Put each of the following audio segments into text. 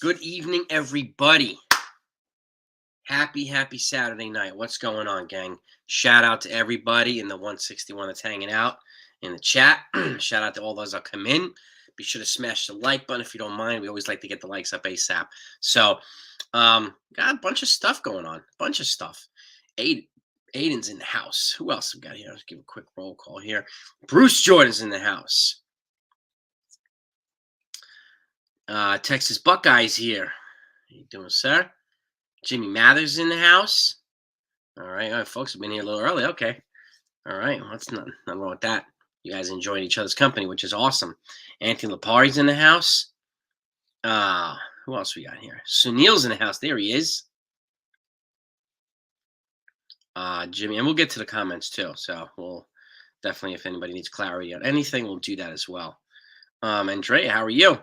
Good evening, everybody. Happy Saturday night. What's going on, gang? Shout out to everybody in the 161 that's hanging out in the chat. Shout out to all those that come in. Be sure to smash the like button if you don't mind. We always like to get the likes up ASAP. So, got a bunch of stuff going on. Bunch of stuff. Aiden's in the house. Who else we got here? Let's give a quick roll call here. Bruce Jordan's in the house. Texas Buckeyes here. How you doing, sir? Jimmy Mathers in the house. All right, folks have been here a little early. Okay. All right. Well, that's nothing wrong with that. You guys enjoying each other's company, which is awesome. Anthony Lapari's in the house. Who else we got here? Sunil's in the house. There he is. Jimmy, and we'll get to the comments too. So we'll definitely, if anybody needs clarity on anything, we'll do that as well. Andrea, how are you?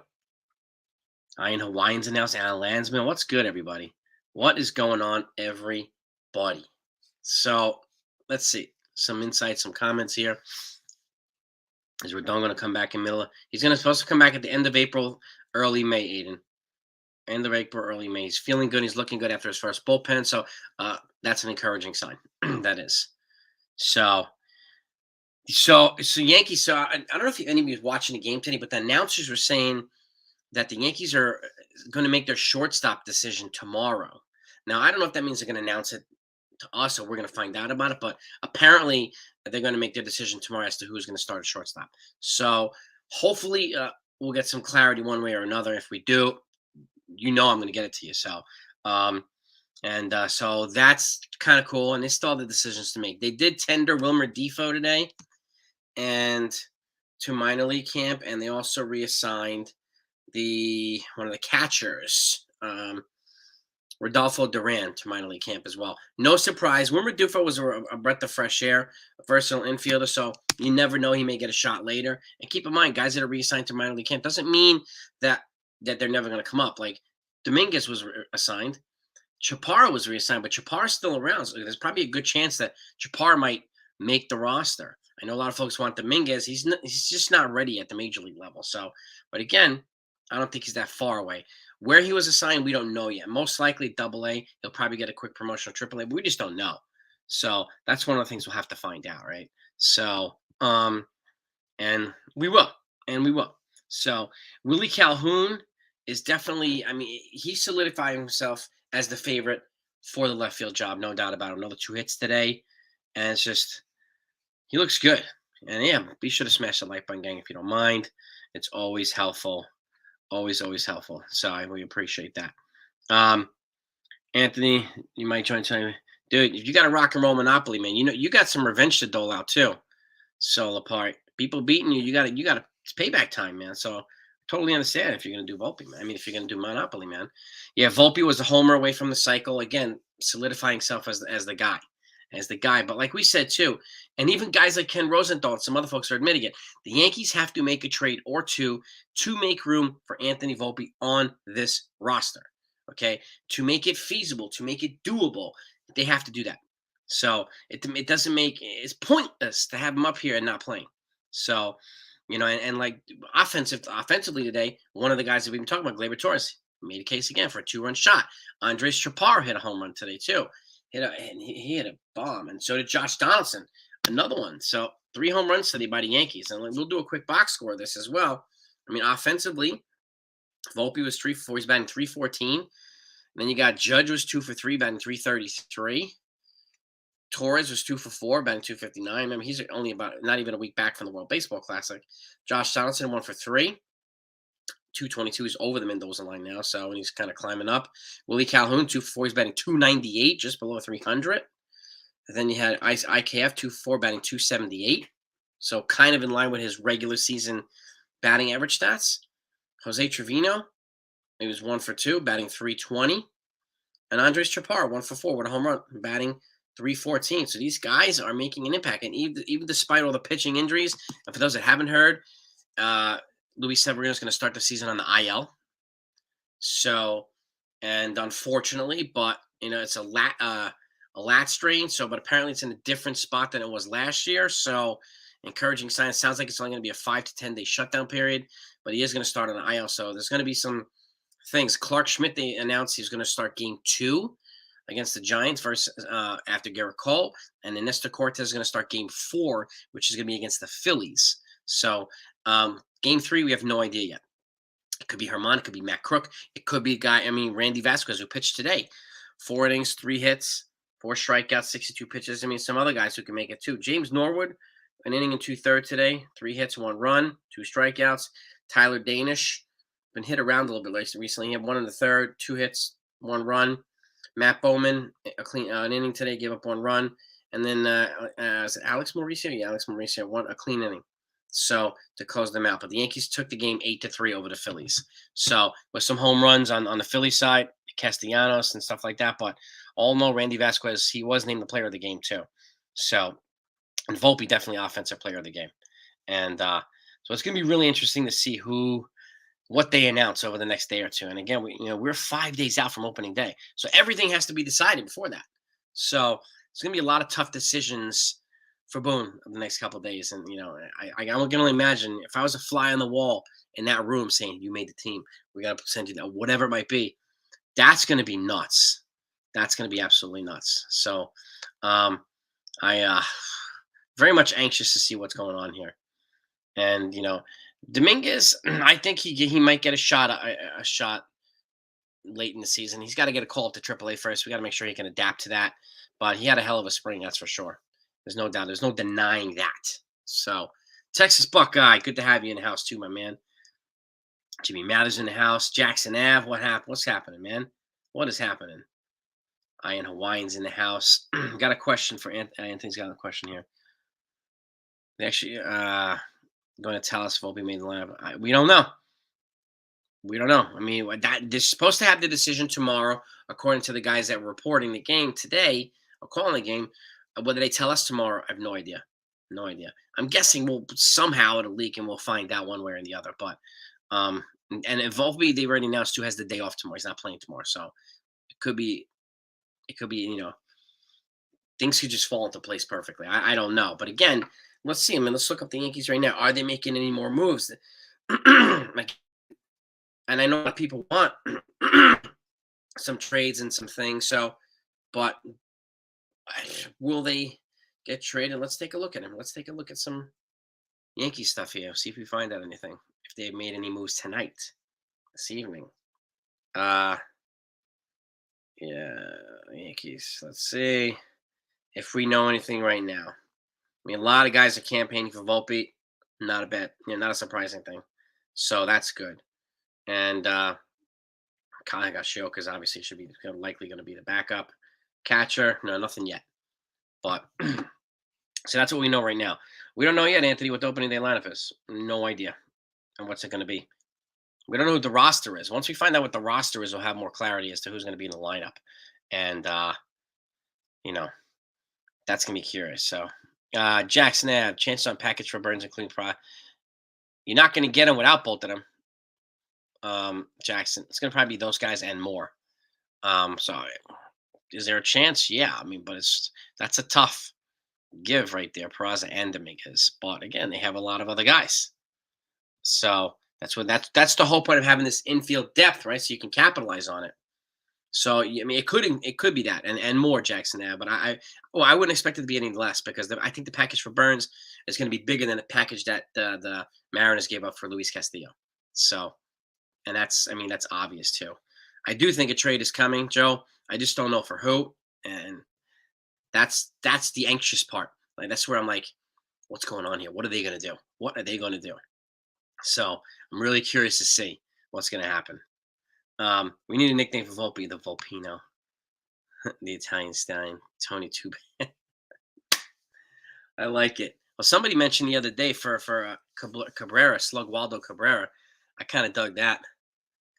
Ian Hawaiian's in the house. Alan Landsman. What's good, everybody? What is going on, everybody? So let's see some insights, some comments here. Is Rodon going to come back in middle? He's supposed to come back at the end of April, early May. Aiden, end of April, early May. He's feeling good. He's looking good after his first bullpen. So that's an encouraging sign. That is. So Yankees. So I don't know if anybody was watching the game today, but the announcers were saying that the Yankees are going to make their shortstop decision tomorrow. Now, I don't know if that means they're going to announce it to us or we're going to find out about it, but apparently they're going to make their decision tomorrow as to who's going to start at shortstop. So hopefully we'll get some clarity one way or another. If we do, I'm going to get it to you. So, so that's kind of cool. And they still have the decisions to make. They did tender Wilmer Defoe today and to minor league camp, and they also reassigned one of the catchers, Rodolfo Duran, to minor league camp as well. No surprise. Wilmer Defoe was a breath of fresh air, a versatile infielder, so you never know, he may get a shot later. And keep in mind, guys that are reassigned to minor league camp doesn't mean that they're never going to come up. Like Dominguez was assigned, Chaparro was reassigned, but Chaparro's still around. So there's probably a good chance that Chaparro might make the roster. I know a lot of folks want Dominguez. He's just not ready at the major league level. So, but again, I don't think he's that far away. Where he was assigned, we don't know yet. Most likely Double-A. He'll probably get a quick promotion to Triple-A, but we just don't know. So that's one of the things we'll have to find out, right? So, and we will. So Willie Calhoun is definitely, he solidified himself as the favorite for the left field job, no doubt about it. Another 2 hits today. And it's just, he looks good. And yeah, be sure to smash the like button, gang, if you don't mind. It's always helpful. Always helpful. So I really appreciate that. Anthony, you might join me. Dude, if you got a rock and roll monopoly, man, you got some revenge to dole out too. So apart. People beating you, you got it's payback time, man. So totally understand if you're gonna do Volpe, man. If you're gonna do Monopoly, man. Yeah, Volpe was a homer away from the cycle. Again, solidifying himself as the guy. But like we said too, and even guys like Ken Rosenthal and some other folks are admitting it, the Yankees have to make a trade or two to make room for Anthony Volpe on this roster. Okay, to make it feasible, to make it doable, they have to do that. So it doesn't it's pointless to have him up here and not playing. So, and like offensively today, one of the guys that we've been talking about, Gleyber Torres, made a case again for a 2-run shot. Andres Chaparro hit a home run today too. He hit a bomb, and so did Josh Donaldson, another one. So 3 home runs today by the Yankees, and we'll do a quick box score of this as well. Offensively, Volpe was 3 for 4. He's batting .314. And then you got Judge was 2 for 3, batting .333. Torres was 2 for 4, batting .259. He's only about not even a week back from the World Baseball Classic. Josh Donaldson 1 for 3. 222 is over the Mendoza line now, so he's kind of climbing up. Willie Calhoun 2 for 4, he's batting .298, just below 300. And then you had IKF 2 for 4, batting .278, so kind of in line with his regular season batting average stats. Jose Trevino, he was 1 for 2, batting .320, and Andres Chaparro 1 for 4 with a home run, batting .314. So these guys are making an impact, and even despite all the pitching injuries, and for those that haven't heard, Luis Severino is going to start the season on the IL. So, and unfortunately, but it's a lat strain. So, but apparently it's in a different spot than it was last year. So, encouraging signs. Sounds like it's only going to be a 5 to 10 day shutdown period, but he is going to start on the IL. So, there's going to be some things. Clark Schmidt, they announced he's going to start game 2 against the Giants versus after Garrett Cole, and then Nestor Cortez is going to start game 4, which is going to be against the Phillies. So game 3, we have no idea yet. It could be Herman, it could be Matt Crook, it could be a guy. I mean, Randy Vasquez, who pitched today, 4 innings, 3 hits, 4 strikeouts, 62 pitches. I mean, some other guys who can make it too. James Norwood, an inning and 2/3 today, 3 hits, 1 run, 2 strikeouts. Tyler Danish, been hit around a little bit recently. He had 1 in the 3rd, 2 hits, 1 run. Matt Bowman, an inning today, gave up 1 run. And then is it Alex Mauricio? Yeah, Alex Mauricio, a clean inning. So to close them out. But the Yankees took the game 8-3 over the Phillies. So with some home runs on the Philly side, Castellanos and stuff like that. But all in all, Randy Vasquez, he was named the player of the game too. So, and Volpe definitely offensive player of the game. And so it's going to be really interesting to see what they announce over the next day or two. And again, we're 5 days out from opening day, so everything has to be decided before that. So it's going to be a lot of tough decisions for Boone in the next couple of days. And I can only imagine if I was a fly on the wall in that room saying, "You made the team, we got to send you that," whatever it might be. That's going to be nuts. That's going to be absolutely nuts. So I very much anxious to see what's going on here. And Dominguez, I think he might get a shot late in the season. He's got to get a call up to AAA first. We got to make sure he can adapt to that. But he had a hell of a spring, that's for sure. There's no doubt. There's no denying that. So, Texas Buckeye, good to have you in the house too, my man. Jimmy Mathers in the house. Jackson Ave, what happened? What's happening, man? What is happening? Ian Hawaiian's in the house. Got a question for Anthony's got a question here. They actually going to tell us if Volpe made the lineup. We don't know. We don't know. I mean, they're supposed to have the decision tomorrow, according to the guys that were reporting the game today or calling the game. Whether they tell us tomorrow, I have no idea. No idea. I'm guessing somehow it'll leak and we'll find out one way or the other. But and if Volpe, they already announced, too, has the day off tomorrow. He's not playing tomorrow, so it could be. Things could just fall into place perfectly. I don't know, but again, let's see. I mean, let's look up the Yankees right now. Are they making any more moves? And I know what people want some trades and some things. So, but will they get traded? Let's take a look at them. Let's take a look at some Yankee stuff here. See if we find out anything. If they've made any moves tonight, this evening. Yeah, Yankees. Let's see if we know anything right now. I mean, a lot of guys are campaigning for Volpe. Not a surprising thing. So that's good. And Kagashioka obviously should be likely going to be the backup catcher. No, nothing yet. But so that's what we know right now. We don't know yet, Anthony, what the opening day lineup is. No idea. And what's it going to be? We don't know what the roster is. Once we find out what the roster is, we'll have more clarity as to who's going to be in the lineup. And that's going to be curious. So Jackson Ave, chances on package for Burns and Clean Fry. You're not going to get them without both of them. Jackson. It's going to probably be those guys and more. So is there a chance? Yeah, I mean, but that's a tough give right there, Peraza and Dominguez. But again, they have a lot of other guys. So that's the whole point of having this infield depth, right? So you can capitalize on it. So I mean, it could be that and more, Jackson Ave. But I wouldn't expect it to be any less because I think the package for Burns is going to be bigger than the package that the Mariners gave up for Luis Castillo. So. And that's obvious too. I do think a trade is coming, Joe. I just don't know for who. And that's the anxious part. Like that's where I'm like, what's going on here? What are they going to do? What are they going to do? So I'm really curious to see what's going to happen. We need a nickname for Volpe, the Volpino, the Italian Stallion, Tony Tube. I like it. Well, somebody mentioned the other day for Cabrera, Slug Waldo Cabrera. I kind of dug that.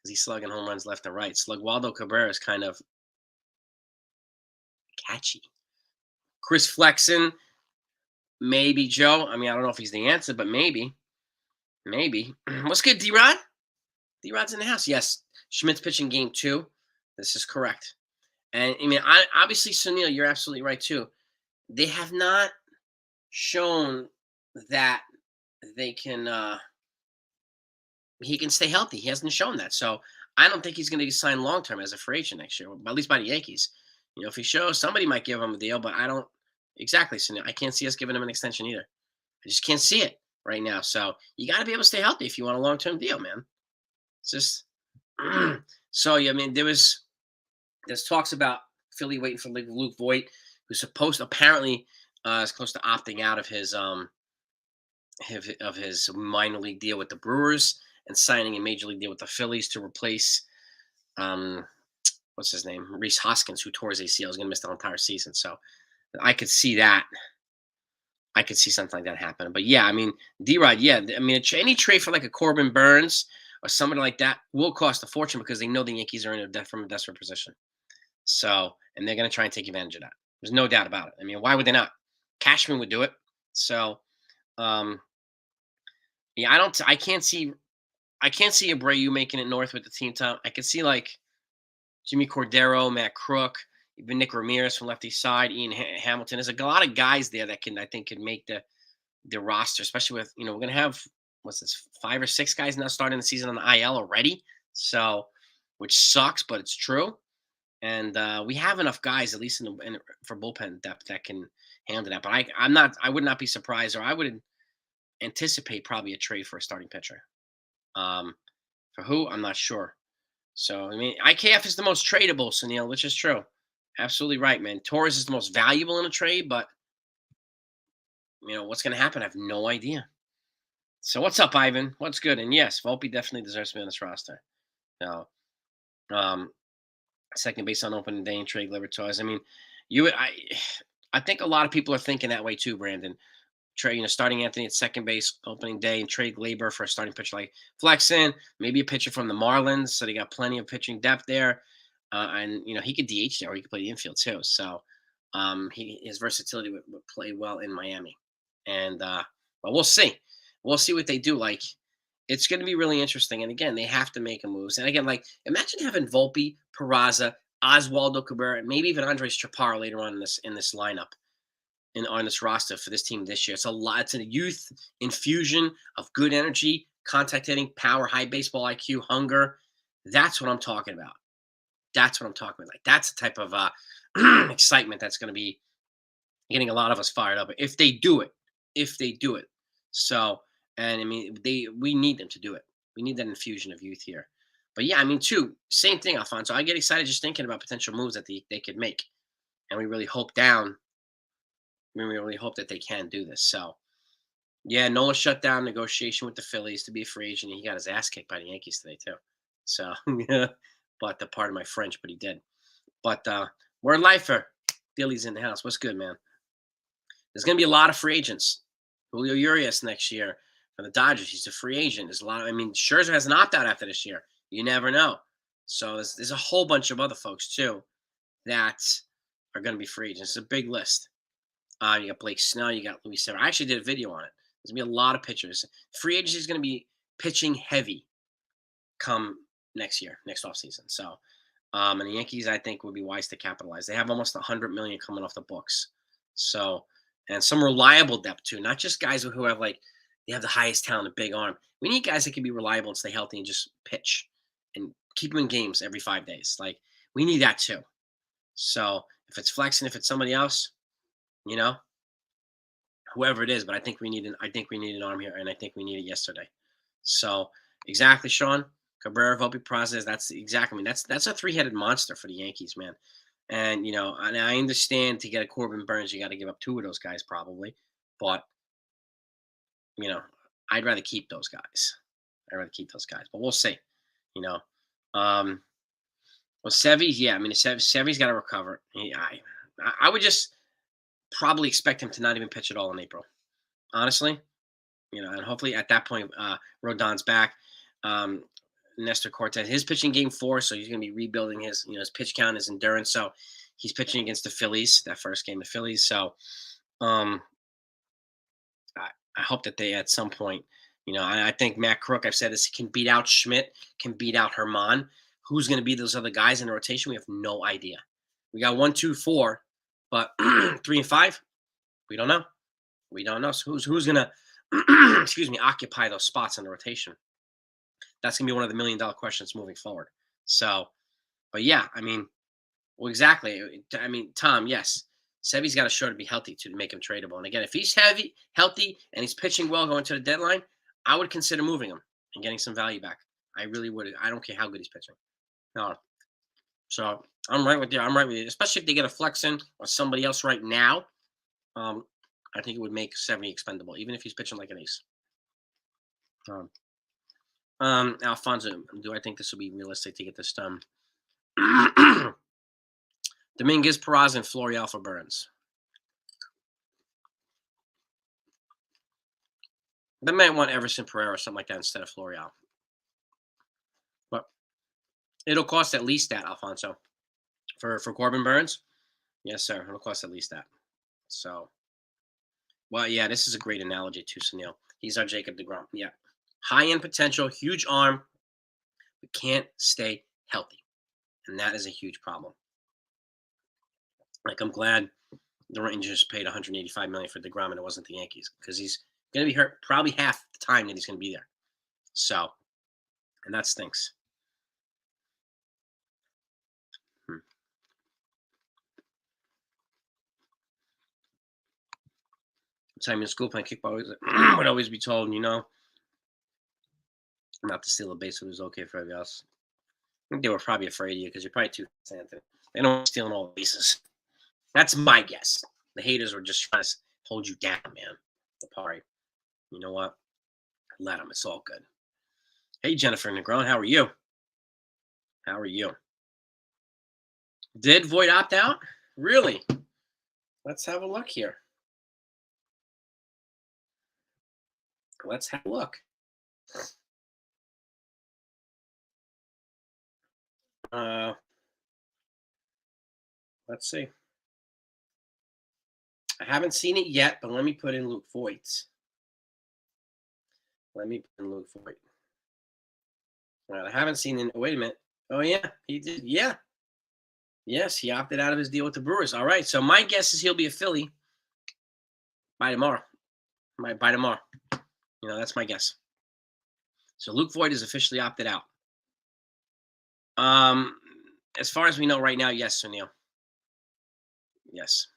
He's slugging home runs left and right. Slug Waldo Cabrera is kind of catchy. Chris Flexen, maybe Joe. I mean, I don't know if he's the answer, but maybe. What's good, D-Rod? D-Rod's in the house. Yes, Schmidt's pitching game 2. This is correct. And I mean, obviously, Sunil, you're absolutely right too. They have not shown that they can he can stay healthy. He hasn't shown that. So I don't think he's going to be signed long term as a free agent next year, at least by the Yankees. If he shows, somebody might give him a deal, but I don't exactly. So I can't see us giving him an extension either. I just can't see it right now. So you got to be able to stay healthy if you want a long term deal, man. It's just so. Yeah, I mean, there's talks about Philly waiting for Luke Voigt, who's supposed apparently is close to opting out of his minor league deal with the Brewers and signing a major league deal with the Phillies to replace um what's his name, Reese Hoskins, who tore his ACL, is going to miss the entire season. So I could see that. I could see something like that happen. But yeah, I mean, D-Rod, yeah, I mean, any trade for like a Corbin Burns or somebody like that will cost a fortune because they know the Yankees are in from a desperate position. So, and they're going to try and take advantage of that. There's no doubt about it. I mean, why would they not? Cashman would do it. So, um, yeah, I can't see Abreu making it north with the team time. I could see like Jimmy Cordero, Matt Crook, even Nick Ramirez from lefty side, Ian Hamilton. There's a lot of guys there that I think could make the roster, especially with we're gonna have what's this 5 or 6 guys now starting the season on the IL already. So, which sucks, but it's true. And we have enough guys, at least for bullpen depth, that can handle that. But I would not be surprised, or I would anticipate probably a trade for a starting pitcher. Um, for who, I'm not sure. So I mean, IKF is the most tradable, Sunil, which is true. Absolutely right, man. Torres is the most valuable in a trade, but what's going to happen? I have no idea. So what's up, Ivan? What's good? And yes, Volpe definitely deserves to be on this roster. Now, um, second base on opening day and trade Gleyber Torres. I mean, I think a lot of people are thinking that way too, Brandon. Trade, starting Anthony at second base opening day and trade Gleyber for a starting pitcher like Flexen, maybe a pitcher from the Marlins. So they got plenty of pitching depth there. And he could DH there, or he could play the infield too. So his versatility would play well in Miami. And but we'll see. We'll see what they do. Like, it's going to be really interesting. And again, they have to make a moves. And again, like, imagine having Volpe, Peraza, Oswaldo Cabrera, and maybe even Andres Chaparro later on in this lineup on this roster for this team this year. It's a lot. It's a youth infusion of good energy, contact hitting, power, high baseball IQ, hunger. That's what I'm talking about. That's what I'm talking about. Like, that's the type of excitement that's going to be getting a lot of us fired up if they do it. If they do it. So, and I mean, we need them to do it. We need that infusion of youth here. But yeah, I mean, too, same thing, Alfonso. I get excited just thinking about potential moves that they could make, and we really hope that they can do this. So, yeah, Nola shut down negotiation with the Phillies to be a free agent. He got his ass kicked by the Yankees today too. So, yeah, but the part of my French, but he did. But we're lifer. Phillies in the house. What's good, man? There's going to be a lot of free agents. Julio Urias next year for the Dodgers. He's a free agent. There's a lot. I mean, Scherzer has an opt-out after this year. You never know. So there's a whole bunch of other folks too that are going to be free agents. It's a big list. You got Blake Snell. You got Luis Serra. I actually did a video on it. There's going to be a lot of pitchers. Free agency is going to be pitching heavy come next year, next offseason. So, and the Yankees, I think, would be wise to capitalize. They have almost $100 million coming off the books. So, and some reliable depth too, not just guys who have they have the highest talent, a big arm. We need guys that can be reliable and stay healthy and just pitch and keep them in games every 5 days. Like, we need that too. So if it's Flexing, if it's somebody else, you know, whoever it is, but I think we need an arm here, and I think we need it yesterday. So exactly, Sean. Cabrera, Volpe, process. That's exactly. I mean, that's a 3-headed monster for the Yankees, man. And and I understand to get a Corbin Burns, you got to give up 2 of those guys probably, but I'd rather keep those guys. But we'll see. You know, um, well, Sevy, yeah, I mean, Sevy's got to recover. I would just probably expect him to not even pitch at all in April, honestly. And hopefully at that point, Rodon's back. Um, Nestor Cortez, his pitching game 4, so he's going to be rebuilding his pitch count, his endurance. So he's pitching against the Phillies, that first game, the Phillies. So um, I hope that they at some point, I think Matt Crook, I've said this, can beat out Schmidt, can beat out Herman. Who's going to be those other guys in the rotation? We have no idea. We got 1, 2, 4, but 3 and 5, we don't know. We don't know. So who's going to, excuse me, occupy those spots in the rotation? That's gonna be one of the $1 million questions moving forward. So, but yeah, I mean, well, exactly. I mean, Tom, yes, Sevy's got to show to be healthy to make him tradable. And again, if he's healthy, and he's pitching well going to the deadline, I would consider moving him and getting some value back. I really would. I don't care how good he's pitching. No. So I'm right with you. I'm right with you. Especially if they get a flex in or somebody else right now. Um, I think it would make 70 expendable, even if he's pitching like an ace. Alfonso, do I think this will be realistic to get this done? Dominguez, Peraza, and Florial for Burns. They might want Everson Pereira or something like that instead of Florial. But it'll cost at least that, Alfonso. For Corbin Burns? Yes, sir. It'll cost at least that. So, well, yeah, this is a great analogy too, Sunil. He's our Jacob deGrom. Yeah. High end potential, huge arm, but can't stay healthy. And that is a huge problem. Like, I'm glad the Rangers paid $185 million for deGrom and it wasn't the Yankees, because he's going to be hurt probably half the time that he's going to be there. So, and that stinks. Time in school playing kickball would always be told, not to steal a base. It was okay for everybody else. I think they were probably afraid of you because you're probably too Santa. They don't want stealing all the bases. That's my guess. The haters were just trying to hold you down, man. The party. You know what? Let them. It's all good. Hey, Jennifer Negron, how are you? How are you? Did Voit opt out? Really? Let's have a look here. Let's have a look. Let's see. I haven't seen it yet, but let me put in Luke Voit. Let me put in Luke Voit. I haven't seen it. Wait a minute. Oh, yeah, he did. Yeah. Yes, he opted out of his deal with the Brewers. All right. So my guess is he'll be a Philly by tomorrow. By tomorrow. That's my guess. So Luke Voit is officially opted out. As far as we know right now, yes, Sunil. Yes.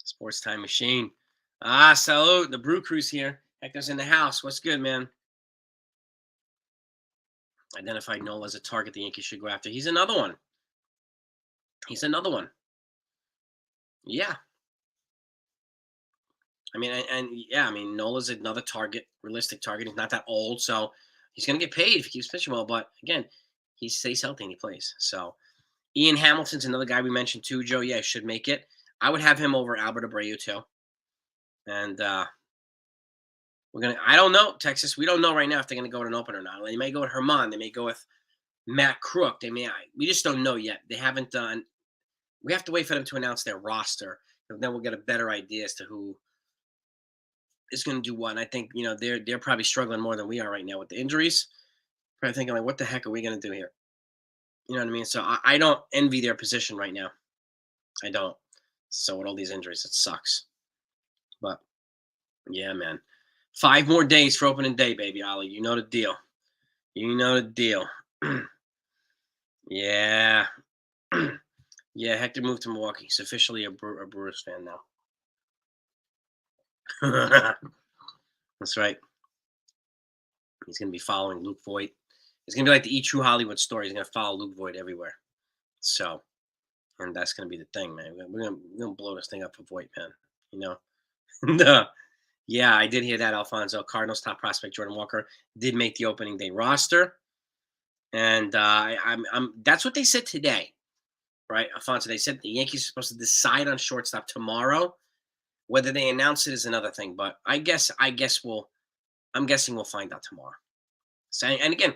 Sports Time Machine. Salute. The Brew Crew's here. Hector's in the house. What's good, man? Identified Nola as a target the Yankees should go after. He's another one. Yeah. I mean, Nola's another target, realistic target. He's not that old, so he's going to get paid if he keeps pitching well. But again, he stays healthy and he plays. So Ian Hamilton's another guy we mentioned too, Joe. Yeah, should make it. I would have him over Albert Abreu too. And I don't know, Texas. We don't know right now if they're going to go with an opener or not. They may go with Herman. They may go with Matt Crook. We just don't know yet. They haven't done. We have to wait for them to announce their roster. And then we'll get a better idea as to who is going to do what. And I think, they're probably struggling more than we are right now with the injuries. Probably thinking, like, what the heck are we going to do here? You know what I mean? So I don't envy their position right now. I don't. So with all these injuries, it sucks. But, yeah, man. 5 more days for opening day, baby, Ollie. You know the deal. Yeah. Yeah, Hector moved to Milwaukee. He's officially a Brewers fan now. That's right. He's going to be following Luke Voit. It's going to be like the True Hollywood story. He's going to follow Luke Voit everywhere. So, and that's going to be the thing, man. We're going to blow this thing up for Voit, man. No. Yeah, I did hear that, Alfonso. Cardinals top prospect Jordan Walker did make the opening day roster. And that's what they said today. Right, Alfonso, they said the Yankees are supposed to decide on shortstop tomorrow. Whether they announce it is another thing, but I'm guessing we'll find out tomorrow. So, and again,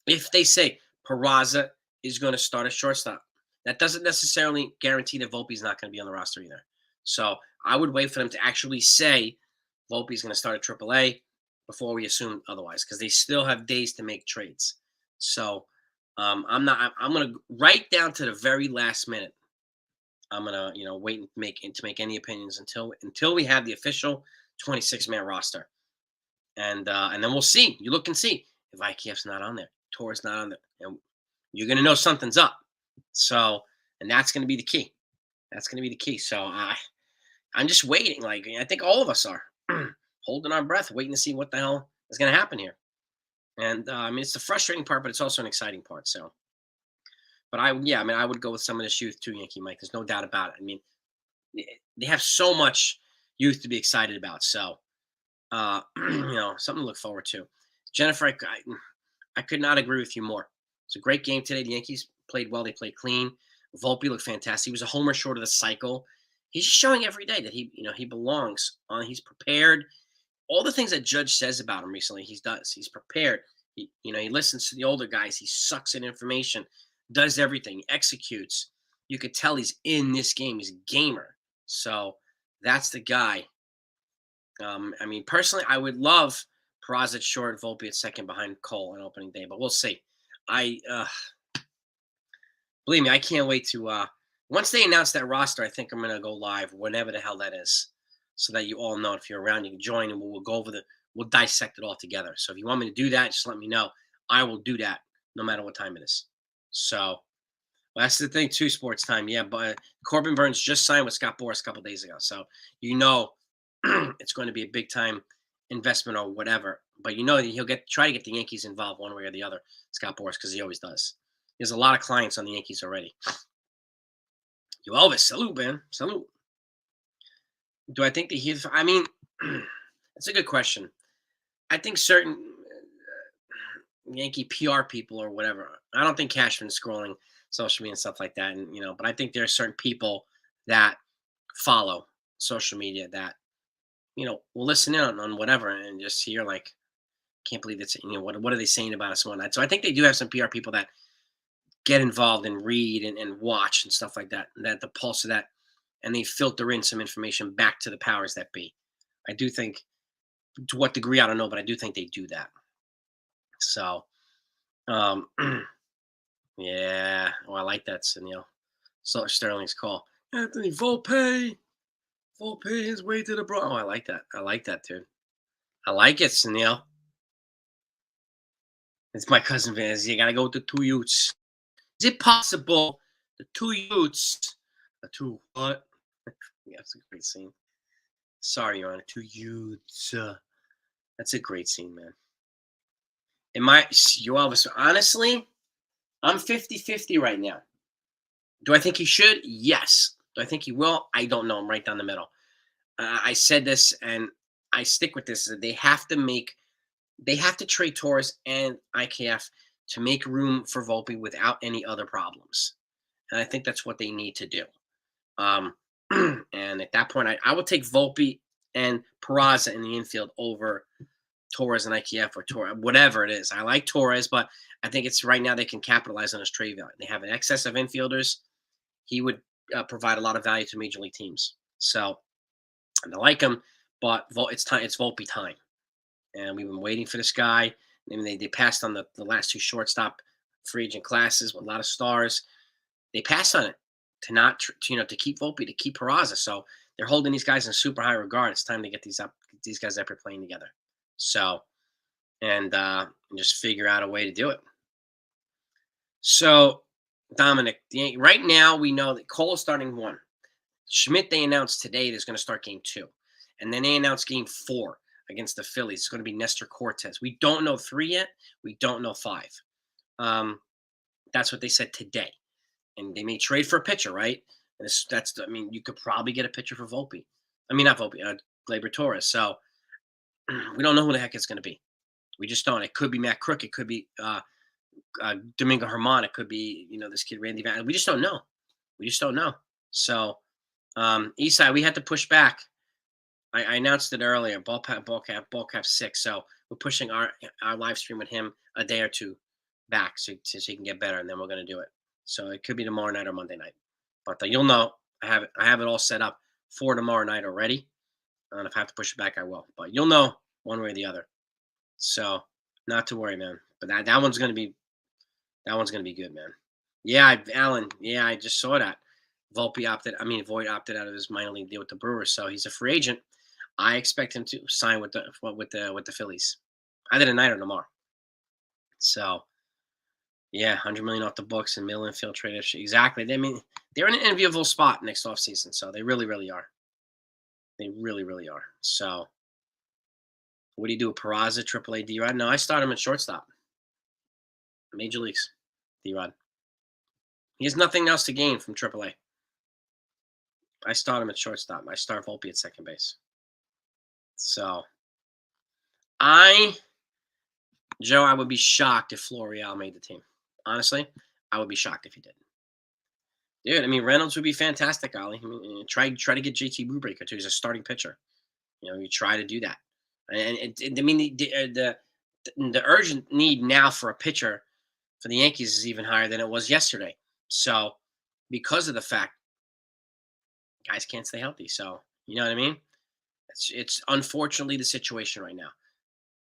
if they say Peraza is going to start at shortstop, that doesn't necessarily guarantee that Volpe's not going to be on the roster either. So I would wait for them to actually say Volpe's going to start at AAA before we assume otherwise, because they still have days to make trades. So I'm going to right down to the very last minute. I'm going to wait and make any opinions until we have the official 26-man roster. And then we'll see. You look and see. if IKF's not on there, Torres not on there, and you're gonna know something's up. So, and that's gonna be the key. That's gonna be the key. So I'm just waiting. Like I think all of us are holding our breath, waiting to see what the hell is gonna happen here. And I mean, it's the frustrating part, but it's also an exciting part. So, but yeah, I mean, I would go with some of this youth too, Yankee Mike. There's no doubt about it. I mean, they have so much youth to be excited about. So, something to look forward to. Jennifer, I could not agree with you more. It's a great game today. The Yankees played well. They played clean. Volpe looked fantastic. He was a homer short of the cycle. He's just showing every day that he belongs. He's prepared. All the things that Judge says about him recently, he does. He's prepared. He listens to the older guys. He sucks in information, does everything, executes. You could tell he's in this game. He's a gamer. So that's the guy. I mean, personally, I would love Peraza at short, Volpe at second behind Cole on opening day, but we'll see. I believe me, I can't wait to. Once they announce that roster, I think I'm gonna go live whenever the hell that is, so that you all know. If you're around, you can join, and we'll go over we'll dissect it all together. So if you want me to do that, just let me know. I will do that, no matter what time it is. So well, that's the thing too. Sports time, yeah. But Corbin Burns just signed with Scott Boras a couple days ago, so it's going to be a big time investment or whatever. But he'll try to get the Yankees involved one way or the other, Scott Boras, because he always does. He has a lot of clients on the Yankees already. Yo, Elvis, salute, man, salute. Do I think that I mean, that's a good question. I think certain Yankee PR people or whatever. I don't think Cashman's scrolling social media and stuff like that, and but I think there are certain people that follow social media that will listen in on whatever and just hear like, can't believe it's what are they saying about us and whatnot. So I think they do have some PR people that get involved and read and watch and stuff like that. That the pulse of that, and they filter in some information back to the powers that be. I do think, to what degree I don't know, but I do think they do that. So, um, yeah. Oh, I like that, Sunil. So Sterling's call. Anthony Volpe his way to the bro. Oh, I like that. I like that, dude. I like it, Sunil. It's my cousin Vans. You gotta go with the two youths. Is it possible the two youths, the two what? Yeah, that's a great scene. Sorry, Your Honor, two youths. That's a great scene, man. Honestly, I'm 50-50 right now. Do I think he should? Yes. Do I think he will? I don't know. I'm right down the middle. I said this, and I stick with this. They have to trade Torres and IKF to make room for Volpe without any other problems. And I think that's what they need to do. And at that point, I would take Volpe and Peraza in the infield over Torres and IKF or Torres, whatever it is. I like Torres, but I think it's right now they can capitalize on his trade value. They have an excess of infielders. He would provide a lot of value to major league teams. So I like him, but it's time. It's Volpe time, and we've been waiting for this guy. I mean, they passed on the last two shortstop free agent classes with a lot of stars. They passed on it to not to keep Volpe, to keep Peraza. So they're holding these guys in super high regard. It's time to get these guys up here playing together. So and just figure out a way to do it. So Dominic, right now we know that Cole is starting one. Schmidt, they announced today, is going to start game 2. And then they announced game 4 against the Phillies. It's going to be Nestor Cortez. We don't know 3 yet. We don't know 5. That's what they said today. And they may trade for a pitcher, right? And you could probably get a pitcher for Volpe. I mean, not Volpe, Gleyber Torres. So we don't know who the heck it's going to be. We just don't. It could be Matt Crook. It could be Domingo Herman. It could be, this kid, Randy Van. We just don't know. We just don't know. So, Eastside, we had to push back. I announced it earlier. Ballcap 6. So we're pushing our live stream with him a day or two back so he can get better, and then we're going to do it. So it could be tomorrow night or Monday night. But you'll know. I have it all set up for tomorrow night already. And if I have to push it back, I will. But you'll know one way or the other. So not to worry, man. But that one's gonna be good, man. Yeah, Alan. Yeah, I just saw that. Void opted out of his minor league deal with the Brewers, so he's a free agent. I expect him to sign with the Phillies, either tonight or tomorrow. So yeah, 100 million off the books and middle infield trade. Exactly. I mean, they're in an enviable spot next offseason. So they really, really are. They really, really are. So what do you do? Peraza, AAA, D-Rod? No, I start him at shortstop. Major leagues, D-Rod. He has nothing else to gain from AAA. I start him at shortstop. I start Volpe at second base. So I, Joe, I would be shocked if Florial made the team. Honestly, I would be shocked if he did. Dude, I mean, Reynolds would be fantastic, Ollie. I mean, try to get JT Brubaker too. He's a starting pitcher. You try to do that. And I mean, the urgent need now for a pitcher for the Yankees is even higher than it was yesterday. So, because of the fact guys can't stay healthy, so you know what I mean. It's unfortunately the situation right now.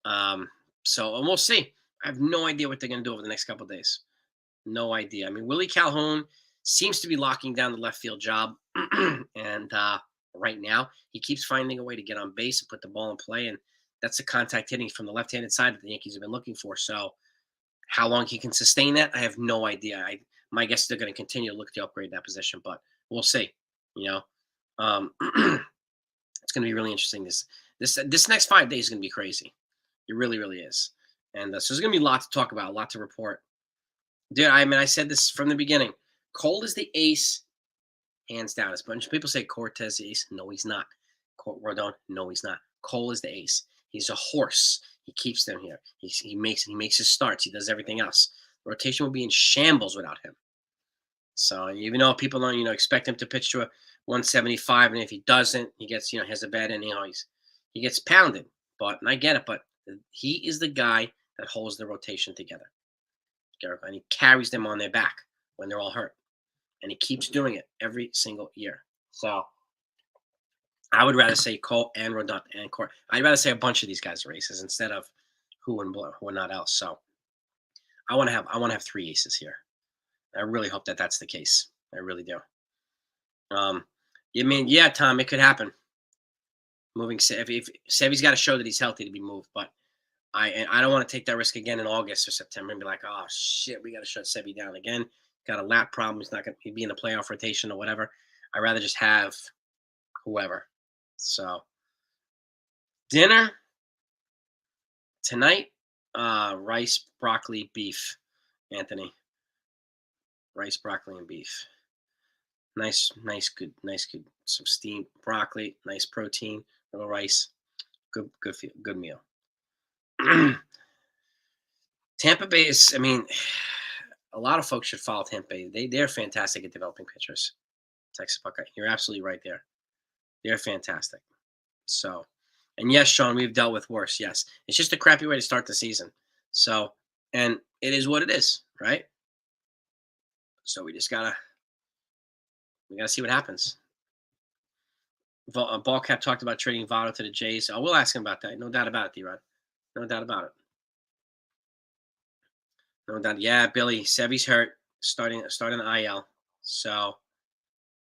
Um, so and we'll see. I have no idea what they're going to do over the next couple of days. No idea. I mean, Willie Calhoun seems to be locking down the left field job, and right now he keeps finding a way to get on base and put the ball in play, and that's the contact hitting from the left-handed side that the Yankees have been looking for. So, how long he can sustain that, I have no idea. My guess is they're going to continue to look to upgrade that position, but we'll see. You know, it's going to be really interesting. This next 5 days is going to be crazy. It really, really is. And so there's going to be a lot to talk about, a lot to report. Dude, I mean, I said this from the beginning. Cole is the ace, hands down. As bunch of people say Cortez the ace. No, he's not. Rodon, no, he's not. Cole is the ace. He's a horse. He keeps them here. He makes his starts. He does everything else. The rotation will be in shambles without him. So even though people don't, expect him to pitch to a 175, and if he doesn't, he gets, has a bad inning. He gets pounded. And I get it. But he is the guy that holds the rotation together. And he carries them on their back when they're all hurt, and he keeps doing it every single year. So I would rather say Cole and Rodon and Court. I'd rather say a bunch of these guys are aces instead of who and not else. So I want to have three aces here. I really hope that that's the case. I really do. I mean, yeah, Tom, it could happen. Moving if Sevy's got to show that he's healthy to be moved, but I don't want to take that risk again in August or September and be like, oh shit, we got to shut Sevy down again. Got a lap problem. He's not going to be in a playoff rotation or whatever. I'd rather just have whoever. So dinner tonight, rice, broccoli, beef. Anthony, rice, broccoli, and beef. Nice, good. Some steamed broccoli, nice protein, little rice. Good meal. Tampa Bay is, I mean, a lot of folks should follow Tampa Bay. They're fantastic at developing pitchers. Texas Buckeye. You're absolutely right there. They're fantastic. So, and yes, Sean, we've dealt with worse. Yes. It's just a crappy way to start the season. So, and it is what it is, right? So we gotta see what happens. Ballcap talked about trading Votto to the Jays. I will ask him about that. No doubt about it, D-Rod. No doubt about it. No doubt. Yeah, Billy, Sevy's hurt, starting the IL. So,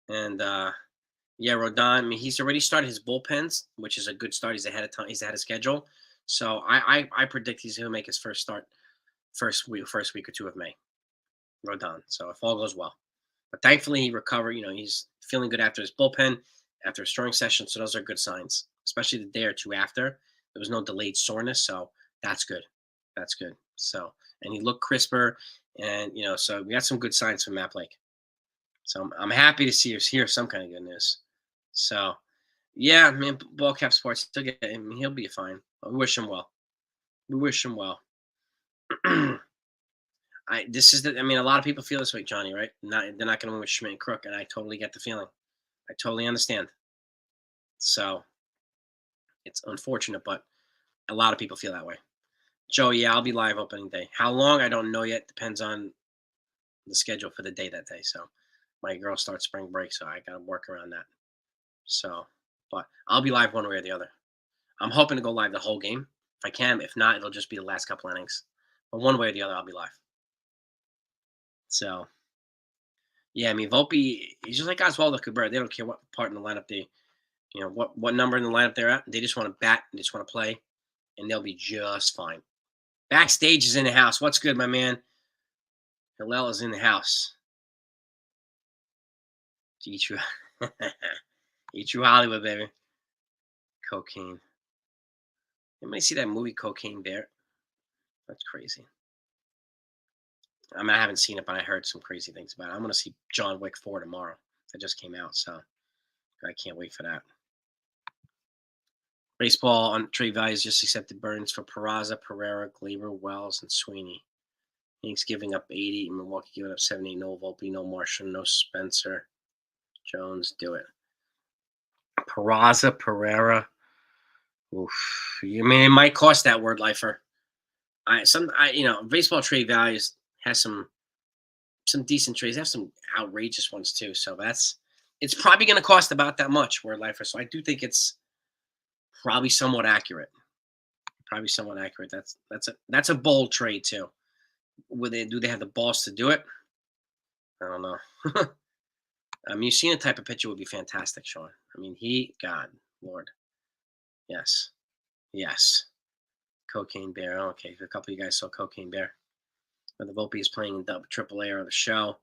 and yeah, Rodon. I mean, he's already started his bullpens, which is a good start. He's ahead of time. He's ahead of schedule. So I predict he's going to make his first start first week or two of May. Rodon. So if all goes well, but thankfully he recovered. He's feeling good after his bullpen, after a strong session. So those are good signs, especially the day or two after. There was no delayed soreness, so that's good. That's good. So, and he looked crisper, and so we got some good signs from Matt Blake. So I'm happy to hear some kind of good news. So, yeah, man, Ballcap Sports still get him. He'll be fine. We wish him well. We wish him well. I mean, a lot of people feel this way, Johnny, right? They're not going to win with Schmidt and Crook, and I totally get the feeling. I totally understand. So it's unfortunate, but a lot of people feel that way. Joe, yeah, I'll be live opening day. How long? I don't know yet. Depends on the schedule for the day that day. So my girl starts spring break, so I got to work around that. So, but I'll be live one way or the other. I'm hoping to go live the whole game if I can. If not, it'll just be the last couple innings. But one way or the other, I'll be live. So, yeah, I mean, Volpe, he's just like Oswaldo Cabrera. They don't care what part in the lineup what number in the lineup they're at. They just want to bat and just want to play, and they'll be just fine. Backstage is in the house. What's good, my man? Hillel is in the house. Eat true, eat true Hollywood, baby. Cocaine. Anybody see that movie Cocaine Bear? That's crazy. I mean, I haven't seen it, but I heard some crazy things about it. I'm gonna see John Wick 4 tomorrow. That just came out, so I can't wait for that. Baseball on trade values just accepted Burns for Peraza, Pereira, Glaber, Wells, and Sweeney. Yanks giving up 80, Milwaukee giving up 70. No Volpe, no Marshall, no Spencer. Jones, do it. Peraza, Pereira. Oof. I mean, it might cost that word lifer. Baseball trade values has some decent trades. They have some outrageous ones too. So it's probably going to cost about that much word lifer. So I do think it's probably somewhat accurate. Probably somewhat accurate. That's a bold trade too. Do they have the balls to do it? I don't know. I mean, you've seen a type of pitcher would be fantastic, Sean. I mean, God, Lord, yes, yes. Cocaine Bear. Okay, a couple of you guys saw Cocaine Bear. But the Volpe is playing in Triple A or the show.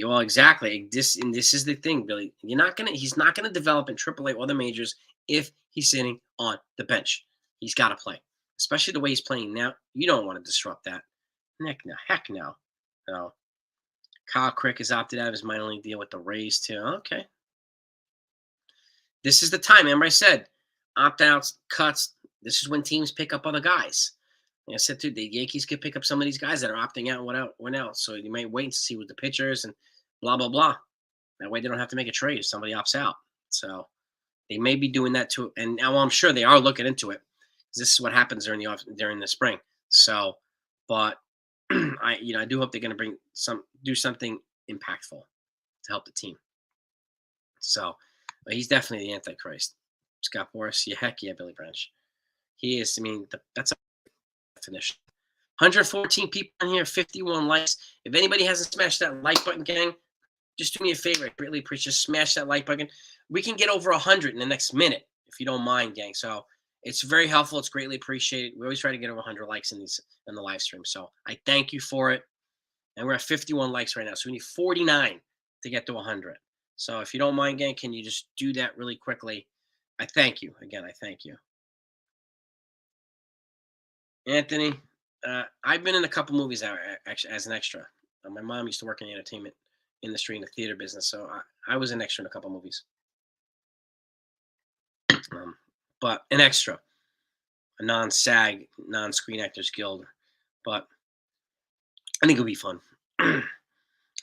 Well, exactly. This is the thing, Billy. He's not gonna develop in Triple A or the majors if he's sitting on the bench. He's got to play, especially the way he's playing now. You don't want to disrupt that. Heck no. No. Kyle Crick has opted out of his minor league deal with the Rays too. Okay. This is the time. Remember I said opt-outs, cuts. This is when teams pick up other guys. Like I said too, the Yankees could pick up some of these guys that are opting out and went out. So you might wait and see what the pitchers and blah blah blah. That way they don't have to make a trade if somebody opts out. So they may be doing that too. And now I'm sure they are looking into it. This is what happens during the spring. So, but I do hope they're going to do something impactful to help the team. So, but he's definitely the Antichrist. Scott Boras, yeah, heck yeah, Billy Branch. He is. I mean, that's a definition. 114 people in here, 51 likes. If anybody hasn't smashed that like button, gang, just do me a favor. I greatly appreciate. Just smash that like button. We can get over 100 in the next minute, if you don't mind, gang. So it's very helpful. It's greatly appreciated. We always try to get over 100 likes in the live stream. So I thank you for it. And we're at 51 likes right now. So we need 49 to get to 100. So if you don't mind, gang, can you just do that really quickly? I thank you. Again, I thank you. Anthony, I've been in a couple movies actually as an extra. My mom used to work in the entertainment industry in the theater business, so I was an extra in a couple movies. But an extra, a non-SAG, non-Screen Actors Guild. But I think it would be fun. I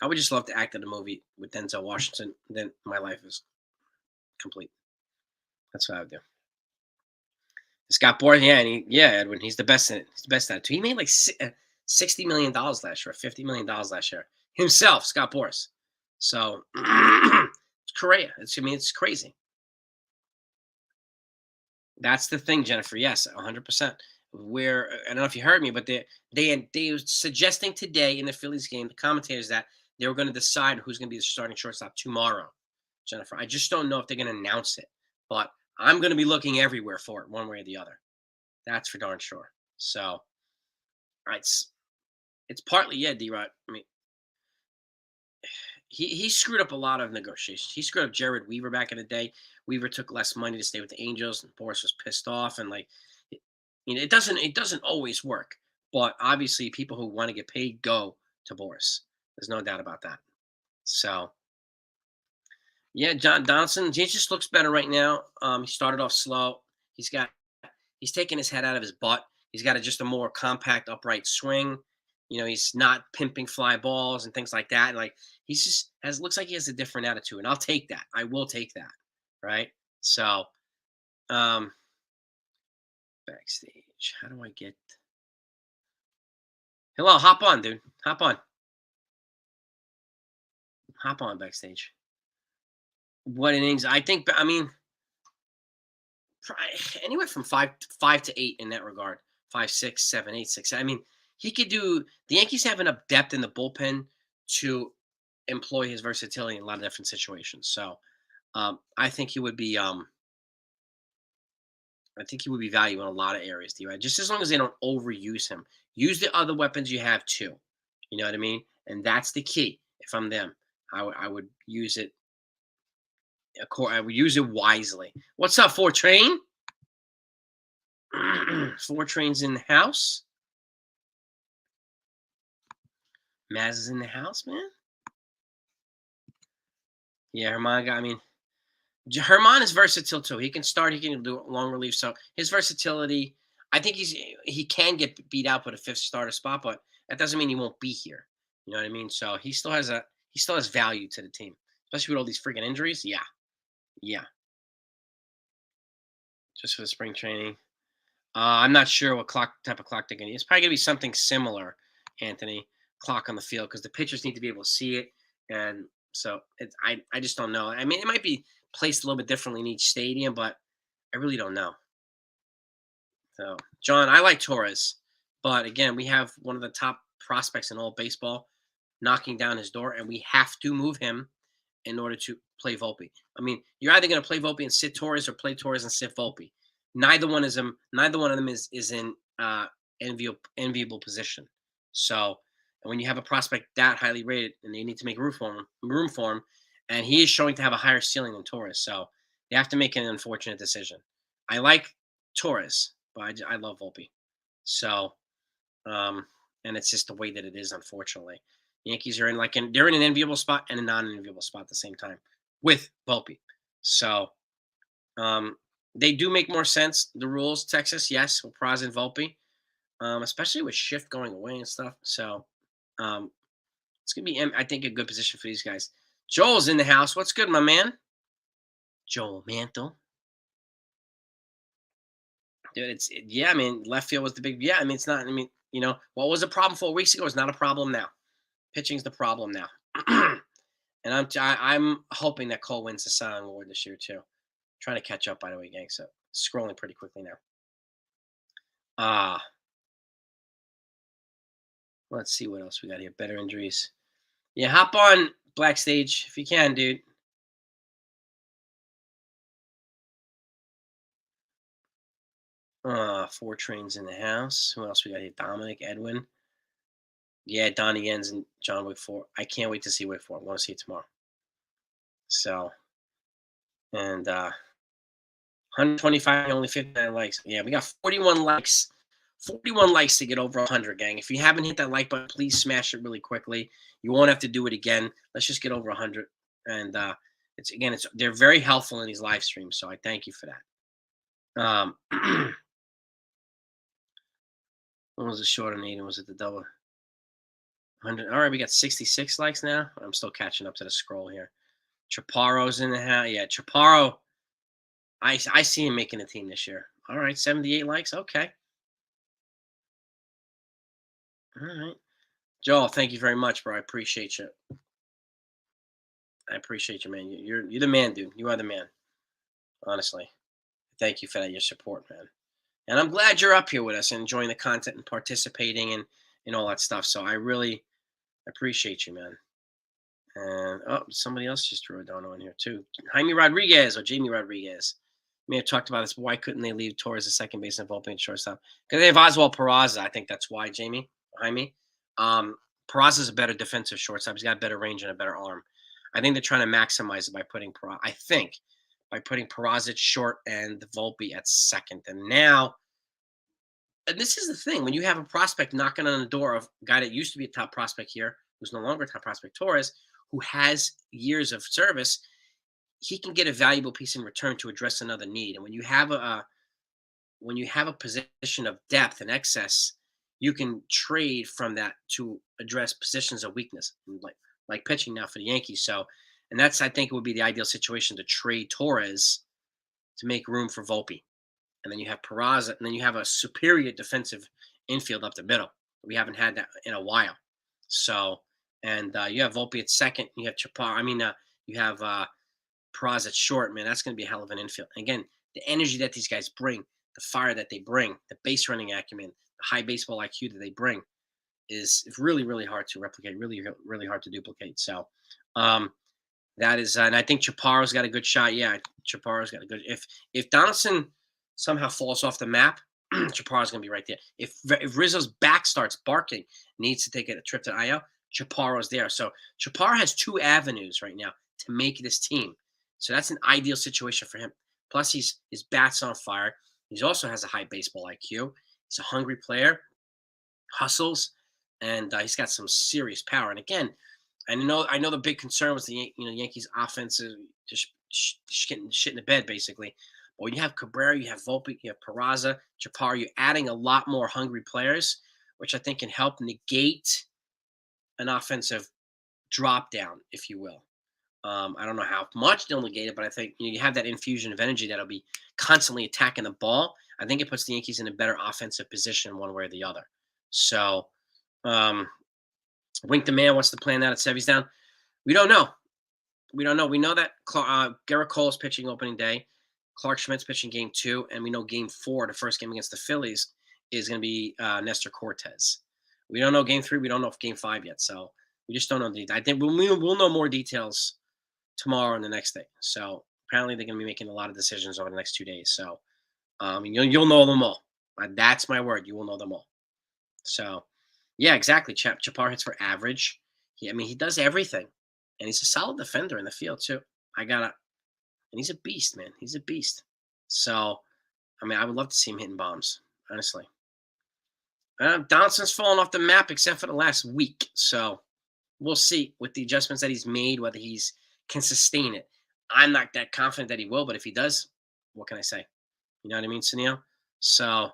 would just love to act in a movie with Denzel Washington. Then my life is complete. That's what I would do. Scott Boras, Edwin, he's the best in it. He's the best at it too. He made like $60 million last year, $50 million last year himself, Scott Boras. So it's Korea. It's crazy. That's the thing, Jennifer. Yes, 100%. Where I don't know if you heard me, but they were suggesting today in the Phillies game, the commentators that they were going to decide who's going to be the starting shortstop tomorrow. Jennifer, I just don't know if they're going to announce it, but I'm going to be looking everywhere for it, one way or the other. That's for darn sure. So, it's partly D-Rod. I mean, he screwed up a lot of negotiations. He screwed up Jared Weaver back in the day. Weaver took less money to stay with the Angels, and Boras was pissed off. And it doesn't always work. But obviously, people who want to get paid go to Boras. There's no doubt about that. So, yeah, John Donaldson, he just looks better right now. He started off slow. He's taking his head out of his butt. He's got just a more compact, upright swing. He's not pimping fly balls and things like that. Like he's just looks like he has a different attitude, and I'll take that. I will take that. Right. So, backstage. How do I get? Hello, hop on, dude. Hop on. Hop on backstage. What innings? I think. I mean, anywhere from five to 8 in that regard. 5, 6, 7, 8, 6. I mean, he could do. The Yankees have enough depth in the bullpen to employ his versatility in a lot of different situations. So, I think he would be I think he would be valuable in a lot of areas, D-Rod, just as long as they don't overuse him. Use the other weapons you have too. You know what I mean? And that's the key. If I'm them, I would use it. I would use it wisely. What's up, Four Train? Four Trains in the house. Maz is in the house, man. Yeah, Herman. I mean, Herman is versatile too. He can start. He can do long relief. So his versatility. I think he can get beat out with a fifth starter spot, but that doesn't mean he won't be here. You know what I mean? So he still has value to the team, especially with all these freaking injuries. Yeah, yeah. Just for the spring training. I'm not sure what type of clock they're going to use. It's probably going to be something similar, Anthony. Clock on the field because the pitchers need to be able to see it, and so I just don't know. I mean, it might be placed a little bit differently in each stadium, but I really don't know. So, John, I like Torres, but again, we have one of the top prospects in all baseball knocking down his door, and we have to move him in order to play Volpe. I mean, you're either going to play Volpe and sit Torres or play Torres and sit Volpe. Neither one of them is in enviable position. So, and when you have a prospect that highly rated, and they need to make room for him, and he is showing to have a higher ceiling than Torres, so they have to make an unfortunate decision. I like Torres, but I love Volpe. So, and it's just the way that it is, unfortunately. Yankees are they're in an enviable spot and a non-enviable spot at the same time with Volpe. So um, they do make more sense. The rules, Texas, yes, with Praz and Volpe, especially with Shift going away and stuff. So um, it's gonna be, I think, a good position for these guys. Joel's in the house. What's good, my man? Joel Mantle. Dude, yeah. I mean, left field was the big. Yeah, I mean, it's not. I mean, what was a problem 4 weeks ago is not a problem now. Pitching's the problem now. And I'm hoping that Cole wins the Cy Young Award this year too. Trying to catch up, by the way, gang. So scrolling pretty quickly now. Let's see what else we got here. Better injuries. Yeah, hop on Black Stage if you can, dude. Four Trains in the house. Who else we got here? Dominic, Edwin. Yeah, Donnie Yens and John Wick 4. I can't wait to see Wick 4. I'm going to see it tomorrow. So, and 125, only 59 likes. Yeah, we got 41 likes. 41 likes to get over 100, gang. If you haven't hit that like button, please smash it really quickly. You won't have to do it again. Let's just get over 100. And they're very helpful in these live streams, so I thank you for that. When was it short on 8? Was it the double? 100. All right, we got 66 likes now. I'm still catching up to the scroll here. Chaparro's in the house. Yeah, Chaparro. I see him making a team this year. All right, 78 likes. Okay. All right. Joel, thank you very much, bro. I appreciate you. I appreciate you, man. You're the man, dude. You are the man. Honestly. Thank you for that, your support, man. And I'm glad you're up here with us and enjoying the content and participating and all that stuff. So I really appreciate you, man. And somebody else just threw a dono in here too. Jaime Rodriguez or Jamie Rodriguez. May have talked about this, but why couldn't they leave Torres at second base and Volpe at shortstop? Because they have Oswald Peraza. I think that's why, Jaime. Peraza is a better defensive shortstop. He's got better range and a better arm. I think they're trying to maximize it by putting Peraza at short and Volpe at second. And this is the thing, when you have a prospect knocking on the door of a guy that used to be a top prospect here, who's no longer a top prospect, Torres, who has years of service, he can get a valuable piece in return to address another need. And when you have a position of depth and excess, you can trade from that to address positions of weakness, like pitching now for the Yankees. So, and that's, I think, it would be the ideal situation to trade Torres to make room for Volpe. And then you have Peraza, and then you have a superior defensive infield up the middle. We haven't had that in a while. So, and you have Volpe at second. You have you have Peraza at short. Man, that's going to be a hell of an infield. And again, the energy that these guys bring, the fire that they bring, the base running acumen, the high baseball IQ that they bring is really, really hard to replicate, really, really hard to duplicate. So, that is, and I think Chaparro's got a good shot. Yeah, Chaparro's got a good. If Donaldson somehow falls off the map, Chaparro's going to be right there. If Rizzo's back starts barking, needs to take a trip to IL, Chaparro's there. So Chaparro has two avenues right now to make this team. So that's an ideal situation for him. Plus, his bat's on fire. He also has a high baseball IQ. He's a hungry player, hustles, and he's got some serious power. And again, I know the big concern was the Yankees offense is just getting shit in the bed basically. But when you have Cabrera, you have Volpe, you have Peraza, Chaparro, you're adding a lot more hungry players, which I think can help negate an offensive drop down, if you will. I don't know how much they'll negate it, but I think you have that infusion of energy that'll be constantly attacking the ball. I think it puts the Yankees in a better offensive position one way or the other. So, um, Wink the man wants to plan that at Sevy's down. We don't know. We don't know. We know that Garrett Cole is pitching opening day. Clark Schmidt's pitching game 2, and we know game 4, the first game against the Phillies, is going to be Nestor Cortez. We don't know game 3. We don't know if game 5 yet. So we just don't know. I think we'll know more details tomorrow and the next day. So apparently they're going to be making a lot of decisions over the next 2 days. So you'll know them all. That's my word. You will know them all. So yeah, exactly. Chaparro hits for average. He does everything, and he's a solid defender in the field too. And he's a beast, man. He's a beast. So, I would love to see him hitting bombs, honestly. Donaldson's fallen off the map except for the last week. So, we'll see with the adjustments that he's made whether he's can sustain it. I'm not that confident that he will, but if he does, what can I say? You know what I mean, Sunil? So,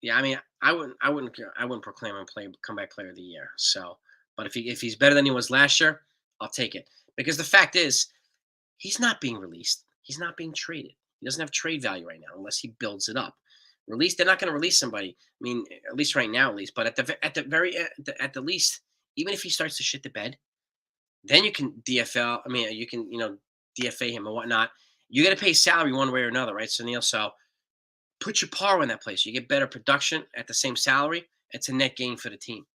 yeah, I wouldn't proclaim him comeback player of the year. So, but if he's better than he was last year, I'll take it. Because the fact is, he's not being released. He's not being traded. He doesn't have trade value right now unless he builds it up. They're not going to release somebody. At least right now, at least. But at the least, even if he starts to shit the bed, then you can DFL. You can DFA him or whatnot. You got to pay salary one way or another, right, Sunil? So put your par in that place. You get better production at the same salary. It's a net gain for the team.